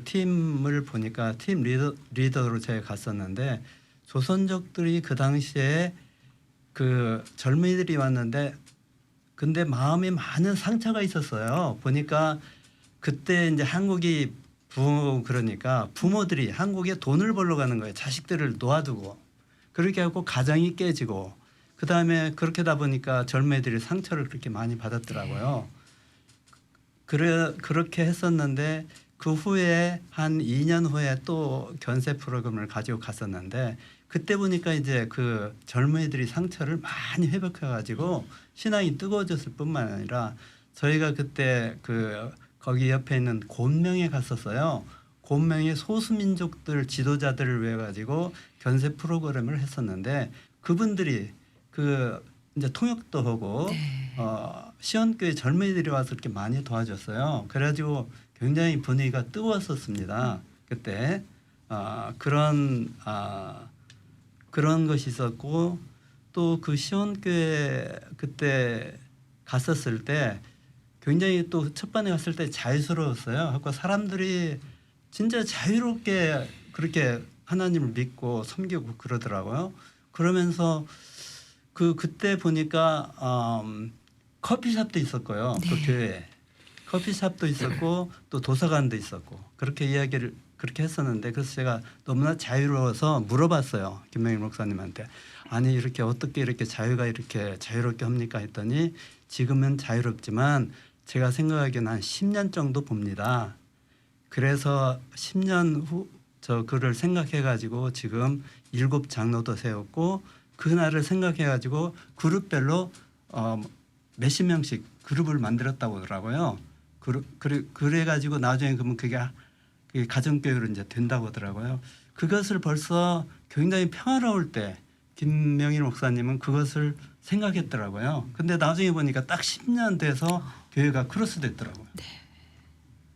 팀을 보니까 팀 리더로 제가 갔었는데 조선족들이 그 당시에 그 젊은이들이 왔는데 근데 마음에 많은 상처가 있었어요. 보니까 그때 이제 한국이 그러니까 부모들이 한국에 돈을 벌러 가는 거예요. 자식들을 놓아두고 그렇게 하고 가정이 깨지고 그다음에 그렇게 하다 보니까 젊은이들이 상처를 그렇게 많이 받았더라고요. 그렇게 했었는데 그 후에 한 2년 후에 또 견세 프로그램을 가지고 갔었는데 그때 보니까 이제 그 젊은이들이 상처를 많이 회복해 가지고 신앙이 뜨거워졌을 뿐만 아니라 저희가 그때 거기 옆에 있는 곤명에 갔었어요. 곤명의 소수민족들 지도자들을 위해 가지고 견세 프로그램을 했었는데 그분들이 이제 통역도 하고 시온교회 젊은이들이 와서 이렇게 많이 도와줬어요. 그래가지고 굉장히 분위기가 뜨거웠었습니다. 그때 그런 그런 것이 있었고 또 그 시온교회 그때 갔었을 때 굉장히 또 첫 번에 갔을 때 자유스러웠어요. 그러니까 사람들이 진짜 자유롭게 그렇게 하나님을 믿고 섬기고 그러더라고요. 그러면서 그때 보니까 커피숍도 있었고요. 그 네. 교회에 커피숍도 있었고 또 도서관도 있었고 그렇게 이야기를 그렇게 했었는데 그래서 제가 너무나 자유로워서 물어봤어요. 김명일 목사님한테. 아니 이렇게 어떻게 이렇게 자유가 이렇게 자유롭게 합니까 했더니 지금은 자유롭지만 제가 생각하기에는 한 10년 정도 봅니다. 그래서 10년 후 저 그를 생각해 가지고 지금 7 장로도 세웠고 그날을 생각해 가지고 그룹별로 몇십 명씩 그룹을 만들었다고 하더라고요. 그래 가지고 나중에 그러면 그게 가정교회로 이제 된다고 하더라고요. 그것을 벌써 굉장히 평화로울 때 김명일 목사님은 그것을 생각했더라고요. 근데 나중에 보니까 딱 10년 돼서 교회가 크로스 됐더라고요. 네.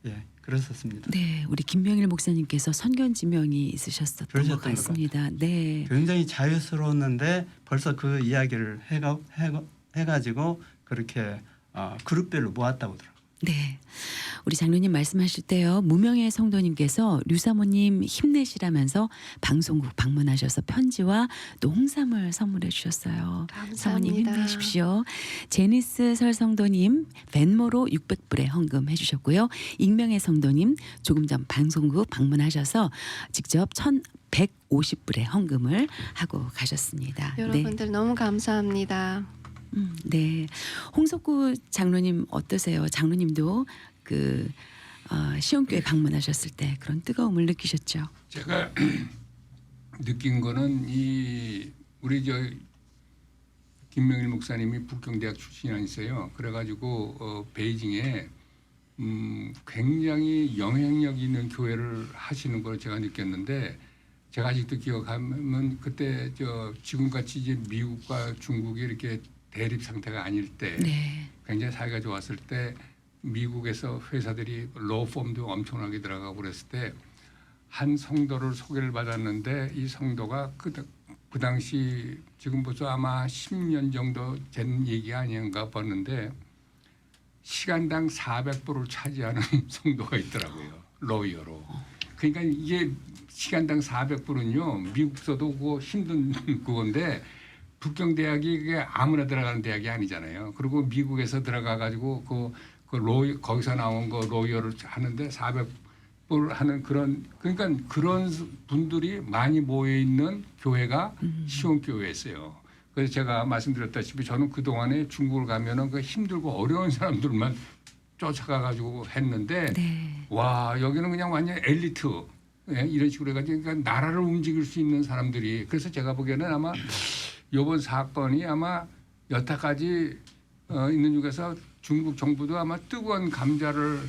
예, 그랬었습니다. 네, 우리 김명일 목사님께서 선견지명이 있으셨었던 것 그러셨던 것 같습니다. 네. 굉장히 자유스러웠는데 벌써 그 이야기를 해가지고 그렇게 그룹별로 모았다고 하더라고요. 네. 우리 장로님 말씀하실 때요. 무명의 성도님께서 류사모님 힘내시라면서 방송국 방문하셔서 편지와 또 홍삼을 선물해 주셨어요. 사모님 감사합니다. 힘내십시오. 제니스 설 성도님 벤모로 600불에 헌금해 주셨고요. 익명의 성도님 조금 전 방송국 방문하셔서 직접 1,150불의 헌금을 하고 가셨습니다. 네. 여러분들 너무 감사합니다. 네, 홍석구 장로님 어떠세요? 장로님도 시온교회 방문하셨을 때 그런 뜨거움을 느끼셨죠? 제가 느낀 거는 우리 김명일 목사님이 북경대학 출신이 아니세요. 그래가지고 베이징에 굉장히 영향력 있는 교회를 하시는 걸 제가 느꼈는데 제가 아직도 기억하면 그때 지금같이 이제 미국과 중국이 이렇게 대립 상태가 아닐 때 네. 굉장히 사이가 좋았을 때 미국에서 회사들이 로펌도 엄청나게 들어가고 그랬을 때 한 성도를 소개를 받았는데 이 성도가 그 당시 지금 벌써 아마 10년 정도 된 얘기 아닌가 봤는데 시간당 400불을 차지하는 성도가 있더라고요. 로이어로. 그러니까 이게 시간당 400불은요. 미국서도 그거 힘든 그건데 북경대학이 그게 아무나 들어가는 대학이 아니잖아요. 그리고 미국에서 들어가 가지고 거기서 나온 거 로이어를 하는데 400불 하는 그러니까 그런 분들이 많이 모여 있는 교회가 시온교회였어요. 그래서 제가 말씀드렸다시피 저는 그 동안에 중국을 가면은 그 힘들고 어려운 사람들만 쫓아가 가지고 했는데 네. 와 여기는 그냥 완전 엘리트 이런 식으로 해가지고 그러니까 나라를 움직일 수 있는 사람들이 그래서 제가 보기에는 아마 이번 사건이 아마 여태까지 있는 중에서 중국 정부도 아마 뜨거운 감자를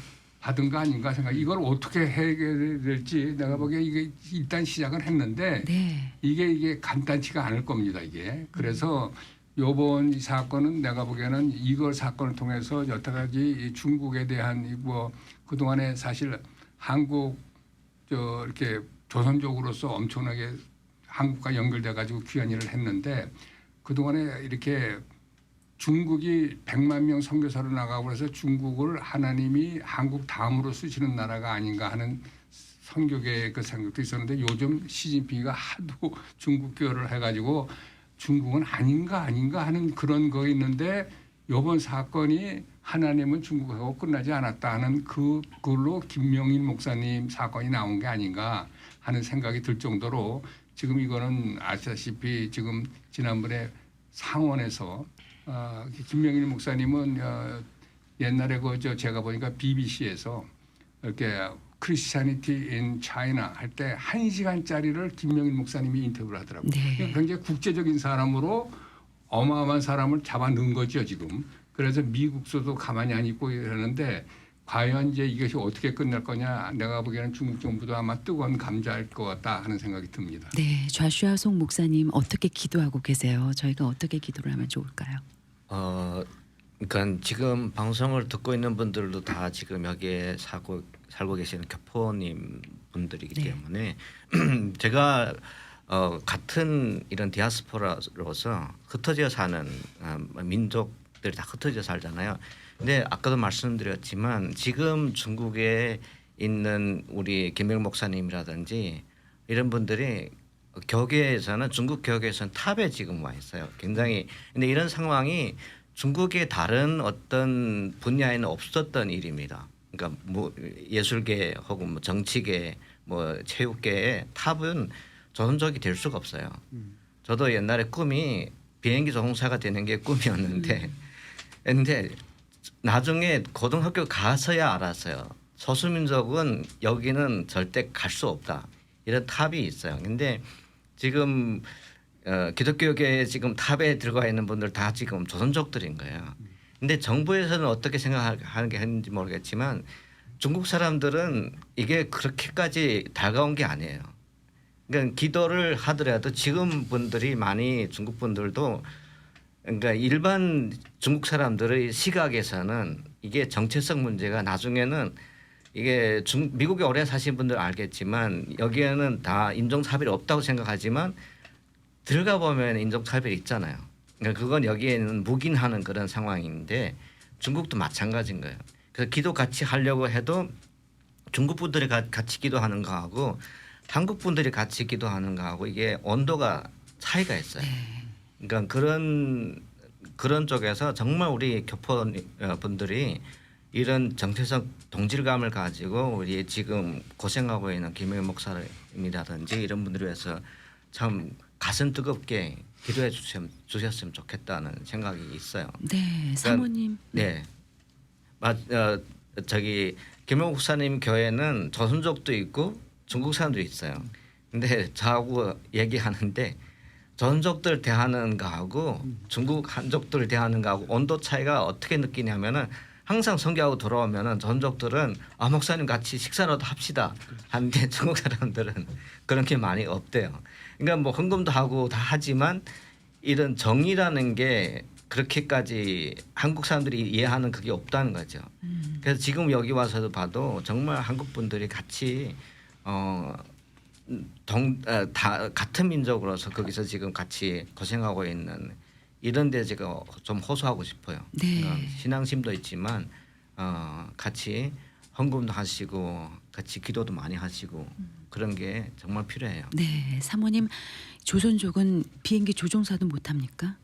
받은 거 아닌가 생각. 이걸 어떻게 해결될지 내가 보기에 이게 일단 시작은 했는데 네. 이게 간단치가 않을 겁니다. 이게 그래서 이번 이 사건은 내가 보기에는 이걸 사건을 통해서 여태까지 이 중국에 대한 그 동안에 사실 한국 이렇게 조선족으로서 엄청나게 한국과 연결돼 가지고 귀한 일을 했는데 그 동안에 이렇게 중국이 100만 명 선교사로 나가고 그래서 중국을 하나님이 한국 다음으로 쓰시는 나라가 아닌가 하는 선교계의 그 생각도 있었는데 요즘 시진핑이가 하도 중국 교회를 해가지고 중국은 아닌가 하는 그런 거 있는데 이번 사건이 하나님은 중국하고 끝나지 않았다 하는 그걸로 김명일 목사님 사건이 나온 게 아닌가 하는 생각이 들 정도로 지금 이거는 아시다시피 지금 지난번에 상원에서 김명일 목사님은 옛날에 제가 보니까 BBC에서 이렇게 크리스티애니티 인 차이나 할 때 1시간짜리를 김명일 목사님이 인터뷰를 하더라고요. 네. 굉장히 국제적인 사람으로 어마어마한 사람을 잡아 넣은 거죠 지금. 그래서 미국서도 가만히 안 있고 이러는데 과연 이제 이것이 어떻게 끝날 거냐 내가 보기에는 중국 정부도 아마 뜨거운 감자일 것 같다 하는 생각이 듭니다. 네. 좌슈아 송 목사님 어떻게 기도하고 계세요? 저희가 어떻게 기도를 하면 좋을까요? 그러니까 지금 방송을 듣고 있는 분들도 다 지금 여기에 살고 계시는 교포님 분들이기 네. 때문에 제가 같은 이런 디아스포라로서 흩어져 사는 민족들이 다 흩어져 살잖아요. 근데 아까도 말씀드렸지만 지금 중국에 있는 우리 김명 목사님이라든지 이런 분들이 교계에서는 중국 교계에서는 탑에 지금 와 있어요. 굉장히 근데 이런 상황이 중국의 다른 어떤 분야에는 없었던 일입니다. 그러니까 뭐 예술계 혹은 뭐 정치계, 뭐 체육계의 탑은 조선족이 될 수가 없어요. 저도 옛날에 꿈이 비행기 조종사가 되는 게 꿈이었는데, 근데 나중에 고등학교 가서야 알았어요. 소수민족은 여기는 절대 갈 수 없다. 이런 탑이 있어요. 근데 지금 기독교계에 지금 탑에 들어가 있는 분들 다 지금 조선족들인 거예요. 근데 정부에서는 어떻게 생각하는 게 했는지 모르겠지만 중국 사람들은 이게 그렇게까지 달가운 게 아니에요. 그러니까 기도를 하더라도 지금 분들이 많이 중국 분들도 그러니까 일반 중국 사람들의 시각에서는 이게 정체성 문제가 나중에는 이게 미국에 오래 사신 분들 알겠지만 여기에는 다 인종차별이 없다고 생각하지만 들어가 보면 인종차별이 있잖아요. 그러니까 그건 여기에는 묵인하는 그런 상황인데 중국도 마찬가지인 거예요. 그래서 기도 같이 하려고 해도 중국 분들이 같이 기도하는 거하고 한국 분들이 같이 기도하는 거하고 이게 온도가 차이가 있어요. 그러니까 그런 쪽에서 정말 우리 교포 분들이 이런 정체성 동질감을 가지고 우리 지금 고생하고 있는 김영일 목사님이라든지 이런 분들을 위해서 참 가슴 뜨겁게 기도해 주셨으면 좋겠다는 생각이 있어요. 네, 사모님. 네, 저기 김영일 목사님 교회는 조선족도 있고 중국 사람도 있어요. 근데 저하고 얘기하는데 조선족들 대하는 거하고 중국 한족들 대하는 거하고 온도 차이가 어떻게 느끼냐면은 항상 선교하고 돌아오면은 조선족들은 목사님 같이 식사라도 합시다 하는데 중국 사람들은 그런 게 많이 없대요. 그러니까 뭐 헌금도 하고 다 하지만 이런 정의라는 게 그렇게까지 한국 사람들이 이해하는 그게 없다는 거죠. 그래서 지금 여기 와서도 봐도 정말 한국 분들이 같이 다 같은 민족으로서 거기서 지금 같이 고생하고 있는 이런 데 제가 좀 호소하고 싶어요. 네. 그러니까 신앙심도 있지만 같이 헌금도 하시고 같이 기도도 많이 하시고 그런 게 정말 필요해요. 네, 사모님 조선족은 비행기 조종사도 못 합니까?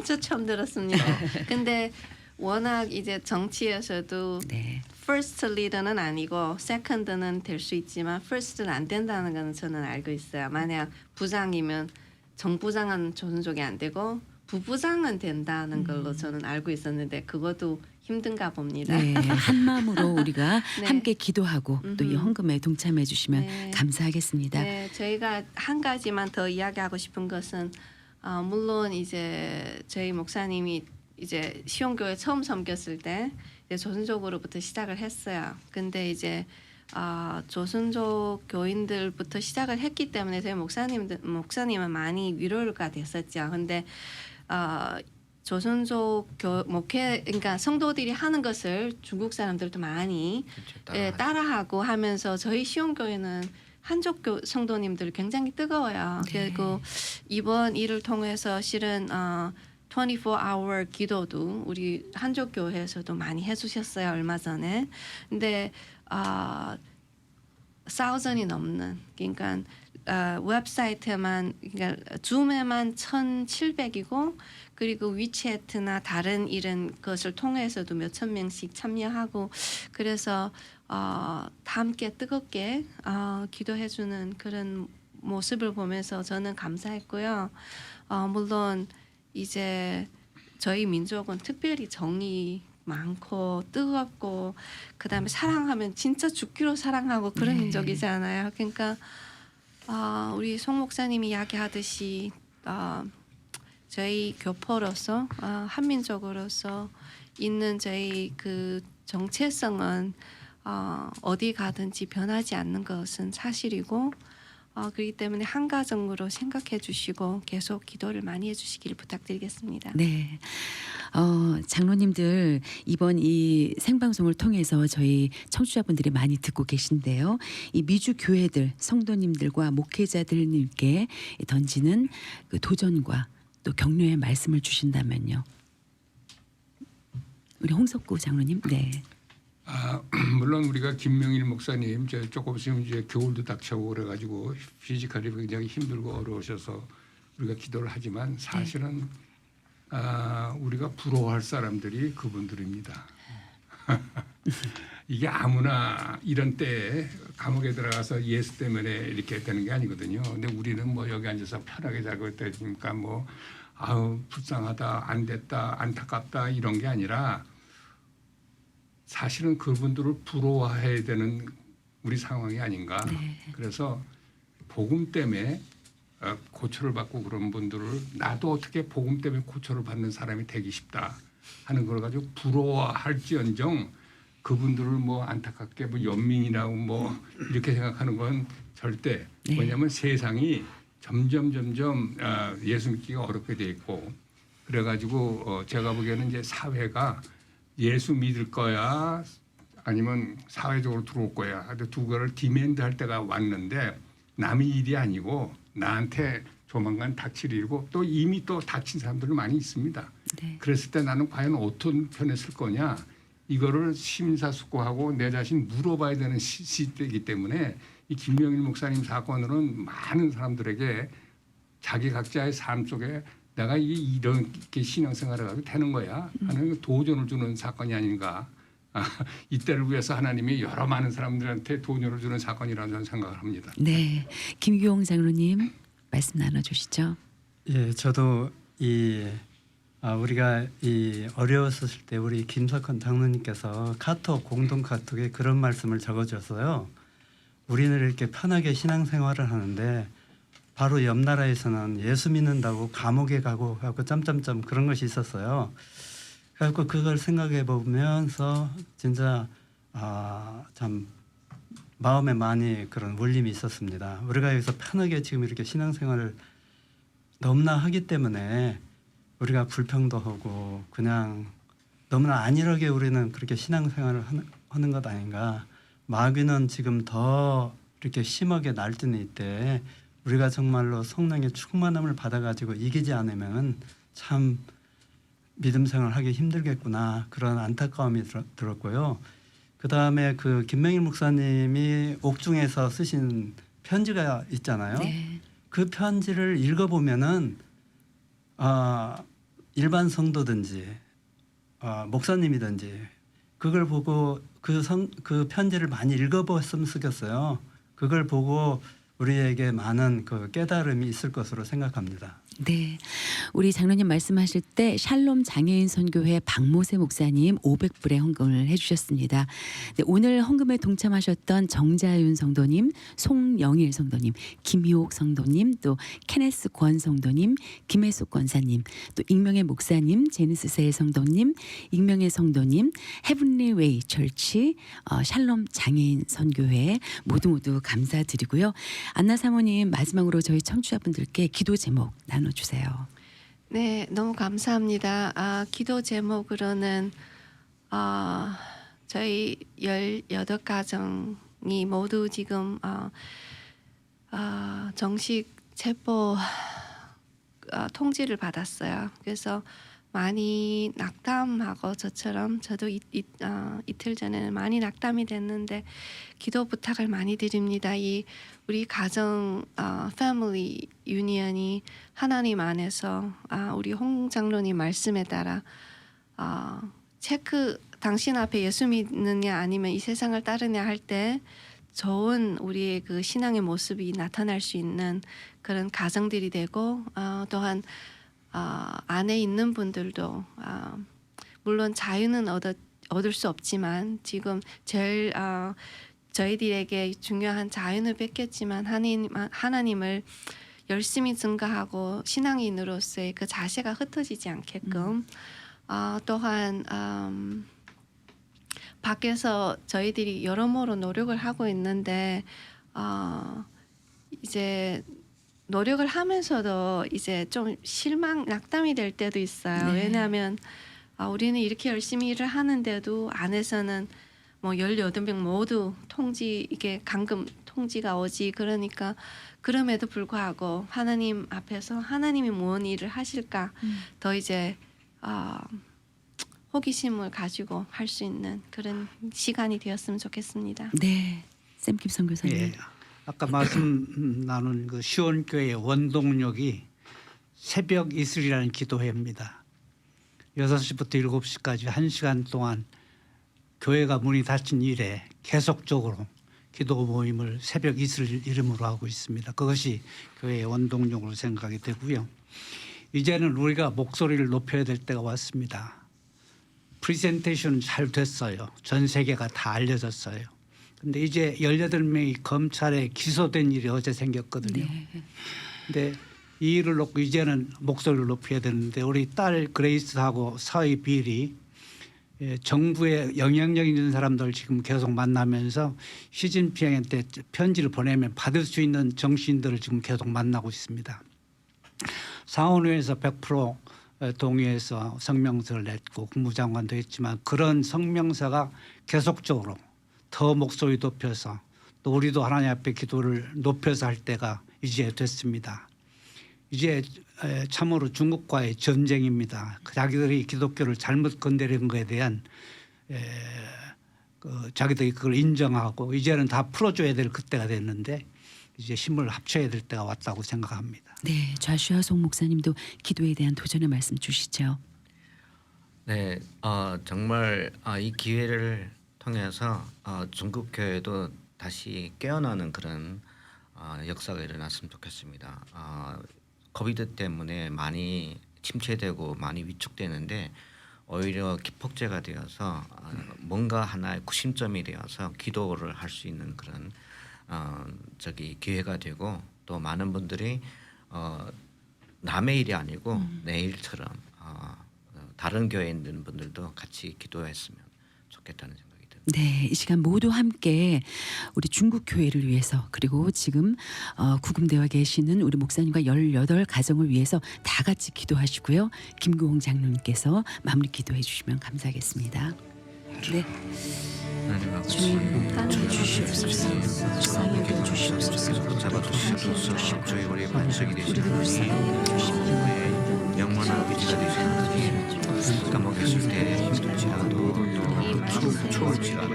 저 처음 들었습니다. 근데 워낙 이제 정치에서도 네. first leader는 아니고 second는 될 수 있지만 first는 안 된다는 거는 저는 알고 있어요. 만약 부장이면 정부장은 조선족이 안 되고 부부장은 된다는 걸로 저는 알고 있었는데 그것도 힘든가 봅니다. 네, 한 마음으로 우리가 네. 함께 기도하고 또 이 헌금에 동참해 주시면 네. 감사하겠습니다. 네, 저희가 한 가지만 더 이야기하고 싶은 것은 물론 이제 저희 목사님이 이제 시온교회 처음 섬겼을 때 이제 조선족으로부터 시작을 했어요. 근데 이제 조선족 교인들부터 시작을 했기 때문에 저희 목사님은 많이 위로가 됐었죠. 근데 조선족 목회 그러니까 성도들이 하는 것을 중국 사람들도 많이 따라하고 하면서 저희 시온교회는 한족 성도님들 굉장히 뜨거워요. 네. 그리고 이번 일을 통해서 실은 24hour 기도도 우리 한족 교회에서도 많이 해주셨어요 얼마 전에. 근데 1,000이 넘는 그러니까 웹사이트만 그러니까 줌에만 1,700이고 그리고 위챗이나 다른 이런 것을 통해서도 몇천 명씩 참여하고 그래서 다 함께 뜨겁게 기도해주는 그런 모습을 보면서 저는 감사했고요. 물론 이제 저희 민족은 특별히 정이 많고 뜨겁고 그다음에 사랑하면 진짜 죽기로 사랑하고 그런 네. 민족이잖아요. 그러니까 우리 송 목사님이 이야기하듯이 저희 교포로서 한민족으로서 있는 저희 그 정체성은 어디 가든지 변하지 않는 것은 사실이고 그렇기 때문에 한 가정으로 생각해 주시고 계속 기도를 많이 해주시길 부탁드리겠습니다. 네. 장로님들 이번 이 생방송을 통해서 저희 청취자분들이 많이 듣고 계신데요. 이 미주 교회들 성도님들과 목회자들님께 던지는 그 도전과 또 격려의 말씀을 주신다면요. 우리 홍석구 장로님. 네. 물론 우리가 김명일 목사님 조금 있으면 이제 겨울도 닥쳐오고 그래가지고 피지컬이 굉장히 힘들고 어려우셔서 우리가 기도를 하지만 사실은 우리가 부러워할 사람들이 그분들입니다. 이게 아무나 이런 때에 감옥에 들어가서 예수 때문에 이렇게 되는 게 아니거든요. 근데 우리는 뭐 여기 앉아서 편하게 자고 있다니까 뭐 아우 불쌍하다, 안 됐다, 안타깝다 이런 게 아니라 사실은 그분들을 부러워해야 되는 우리 상황이 아닌가. 그래서 복음 때문에 고초를 받고 그런 분들을 나도 어떻게 복음 때문에 고초를 받는 사람이 되기 쉽다 하는 걸 가지고 부러워할지언정 그분들을 뭐 안타깝게 뭐 연민이라고 뭐 이렇게 생각하는 건 절대. 왜냐하면 세상이 점점 예수 믿기가 어렵게 돼 있고 그래가지고 제가 보기에는 이제 사회가 예수 믿을 거야 아니면 사회적으로 들어올 거야. 두 개를 디맨드할 때가 왔는데 남의 일이 아니고 나한테 조만간 닥칠 일이고 또 이미 또 닥친 사람들이 많이 있습니다. 네. 그랬을 때 나는 과연 어떤 편에 쓸 거냐 이거를 심사숙고하고 내 자신 물어봐야 되는 시대이기 때문에 이 김명일 목사님 사건으로는 많은 사람들에게 자기 각자의 삶 속에 내가 이렇게 신앙생활을 하게 되는 거야 하는 도전을 주는 사건이 아닌가. 이때를 위해서 하나님이 여러 많은 사람들한테 도전을 주는 사건이라는 저는 생각을 합니다. 네. 김규홍 장로님 말씀 나눠주시죠. 예, 저도 우리가 어려웠을 때 우리 김석헌 장로님께서 공동 카톡에 그런 말씀을 적어줬어요. 우리는 이렇게 편하게 신앙생활을 하는데 바로 옆 나라에서는 예수 믿는다고 감옥에 가고 점점점 그런 것이 있었어요. 그래서 그걸 생각해 보면서 진짜 참 마음에 많이 그런 울림이 있었습니다. 우리가 여기서 편하게 지금 이렇게 신앙생활을 너무나 하기 때문에 우리가 불평도 그냥 너무나 안일하게 우리는 그렇게 신앙생활을 하는 것 아닌가. 마귀는 지금 더 이렇게 심하게 날뛰는 이때 우리가 정말로 성령의 충만함을 받아가지고 이기지 않으면 참 믿음 생활하기 힘들겠구나 그런 안타까움이 들었고요. 그 다음에 그 김명일 목사님이 옥중에서 쓰신 편지가 있잖아요. 네. 그 편지를 읽어보면은 일반 성도든지 목사님이든지 그걸 보고 그 편지를 많이 읽어보았으면 좋겠어요. 그걸 보고 우리에게 많은 그 깨달음이 있을 것으로 생각합니다. 네, 우리 장로님 말씀하실 때 샬롬 장애인 선교회 박모세 목사님 500불의 헌금을 해주셨습니다. 네, 오늘 헌금에 동참하셨던 정자윤 성도님, 송영일 성도님, 김희옥 성도님, 또 케네스 권 성도님, 김혜숙 권사님, 또 익명의 목사님, 제니스세 성도님, 익명의 성도님, 헤븐리 웨이 철치, 샬롬 장애인 선교회 모두 감사드리고요. 안나 사모님 마지막으로 저희 청취자분들께 기도 제목 나눠주세요. 네, 너무 감사합니다. 기도 제목으로는 저희 18가정이 모두 지금 정식 체포 통지를 받았어요. 그래서 많이 낙담하고 저처럼 저도 이틀 전에는 많이 낙담이 됐는데 기도 부탁을 많이 드립니다. 우리 가정 패밀리 유니언이 하나님 안에서 우리 홍 장로님 말씀에 따라 당신 앞에 예수 믿느냐 아니면 이 세상을 따르냐 할 때 좋은 우리의 그 신앙의 모습이 나타날 수 있는 그런 가정들이 되고 또한 안에 있는 분들도 물론 자유는 얻을 수 없지만 지금 제일 저희들에게 중요한 자유는 뺏겼지만 하나님을 열심히 증거하고 신앙인으로서의 그 자세가 흩어지지 않게끔 또한 밖에서 저희들이 여러모로 노력을 하고 있는데 이제 노력을 하면서도 이제 좀 낙담이 될 때도 있어요. 네. 왜냐하면 우리는 이렇게 열심히 일을 하는데도 안에서는 뭐 18명 모두 이게 감금 통지가 오지. 그러니까 그럼에도 불구하고 하나님 앞에서 하나님이 무슨 일을 하실까 더 이제 호기심을 가지고 할 수 있는 그런 시간이 되었으면 좋겠습니다. 네, 샘킴 선교사님. 예, 아까 말씀 나눈 그 시온교회의 원동력이 새벽 이슬이라는 기도회입니다. 6시부터 7시까지 1시간 동안 교회가 문이 닫힌 이래 계속적으로 기도 모임을 새벽 이슬 이름으로 하고 있습니다. 그것이 교회의 원동력으로 생각이 되고요. 이제는 우리가 목소리를 높여야 될 때가 왔습니다. 프리젠테이션은 잘 됐어요. 전 세계가 다 알려졌어요. 근데 이제 18명이 검찰에 기소된 일이 어제 생겼거든요. 근데 이 일을 놓고 이제는 목소리를 높여야 되는데 우리 딸 그레이스하고 사위 빌이 정부에 영향력 있는 사람들 지금 계속 만나면서 시진핑한테 편지를 보내면 받을 수 있는 정치인들을 지금 계속 만나고 있습니다. 상원의회에서 100% 동의해서 성명서를 냈고 국무장관도 했지만 그런 성명서가 계속적으로 더 목소리 높여서 또 우리도 하나님 앞에 기도를 높여서 할 때가 이제 됐습니다. 이제 참으로 중국과의 전쟁입니다. 자기들이 기독교를 잘못 건드린 것에 대한 자기들이 그걸 인정하고 이제는 다 풀어줘야 될 그때가 됐는데 이제 힘을 합쳐야 될 때가 왔다고 생각합니다. 네, 좌슈아 송 목사님도 기도에 대한 도전의 말씀 주시죠. 네, 정말 이 기회를 통해서 중국 교회도 다시 깨어나는 그런 역사가 일어났으면 좋겠습니다. 코비드 때문에 많이 침체되고 많이 위축되는데 오히려 기폭제가 되어서 뭔가 하나의 구심점이 되어서 기도를 할 수 있는 그런 기회가 되고 또 많은 분들이 남의 일이 아니고 내 일처럼 다른 교회에 있는 분들도 같이 기도했으면 좋겠다는 생각이 듭니다. 네, 이 시간 모두 함께 우리 중국 교회를 위해서 그리고 지금 구금되어 계시는 우리 목사님과 18가정을 위해서 다 같이 기도하시고요. 김구홍 장로님께서 마무리 기도해 주시면 감사하겠습니다. 네. 하나님 아버지 주님 주시옵소서. 사랑의 길 주시옵소서. 붙잡아 주시옵소서. 저희 우리의 반석이 되시는 하나님, 영원한 의지가 되시는 하나님, 감옥에 있을 때 힘들지라도 또 추울지라도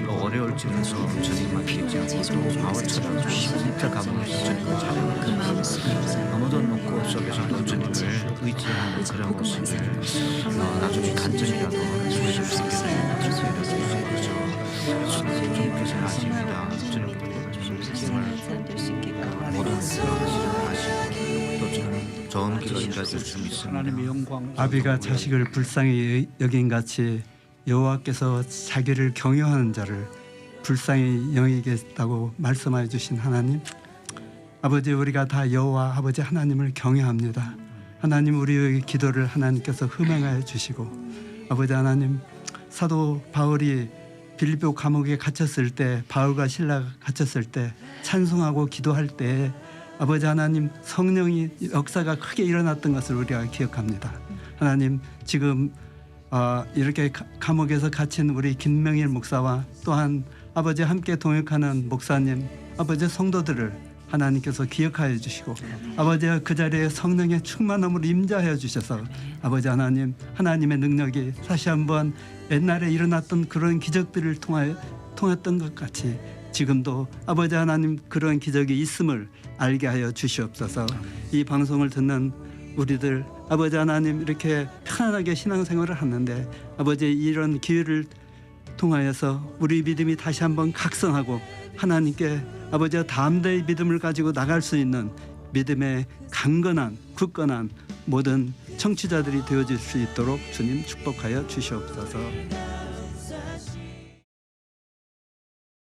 또 어려울지라도 주님만 믿지 않고 또 바울처럼 진짜 감옥에서 주님을 찬양하는 아무도 없고 속에서도 주님을 의지하는 그런 모습을 나중에 간절이라도 주실 수 있게 되는 주님께서 아십니다. 주님께서 모든 것을 하시고 또 좋은 길을 인도해 줄 믿습니다. 하나님의 영광. 아비가 자식을 불쌍히 여긴 같이 여호와께서 자기를 경외하는 자를 불쌍히 여기겠다고 말씀하여 주신 하나님, 아버지 우리가 다 여호와 아버지 하나님을 경외합니다. 하나님 우리의 기도를 하나님께서 흠행하여 주시고 아버지 하나님, 사도 바울이 빌립보 감옥에 갇혔을 때, 바울과 실라가 갇혔을 때 찬송하고 기도할 때 아버지 하나님 성령이 역사가 크게 일어났던 것을 우리가 기억합니다. 하나님 지금 이렇게 감옥에서 갇힌 우리 김명일 목사와 또한 아버지 함께 동역하는 목사님, 아버지 성도들을 하나님께서 기억하여 주시고 아버지가 그 자리에 성령의 충만함으로 임재하여 주셔서 아버지 하나님, 하나님의 능력이 다시 한번 옛날에 일어났던 그런 기적들을 통했던 것 같이 지금도 아버지 하나님 그런 기적이 있음을 알게 하여 주시옵소서. 이 방송을 듣는 우리들 아버지 하나님 이렇게 편안하게 신앙생활을 하는데 아버지 이런 기회를 통하여서 우리 믿음이 다시 한번 각성하고 하나님께 아버지와 담대히 믿음을 가지고 나갈 수 있는 믿음의 강건한 굳건한 모든 청취자들이 되어질 수 있도록 주님 축복하여 주시옵소서.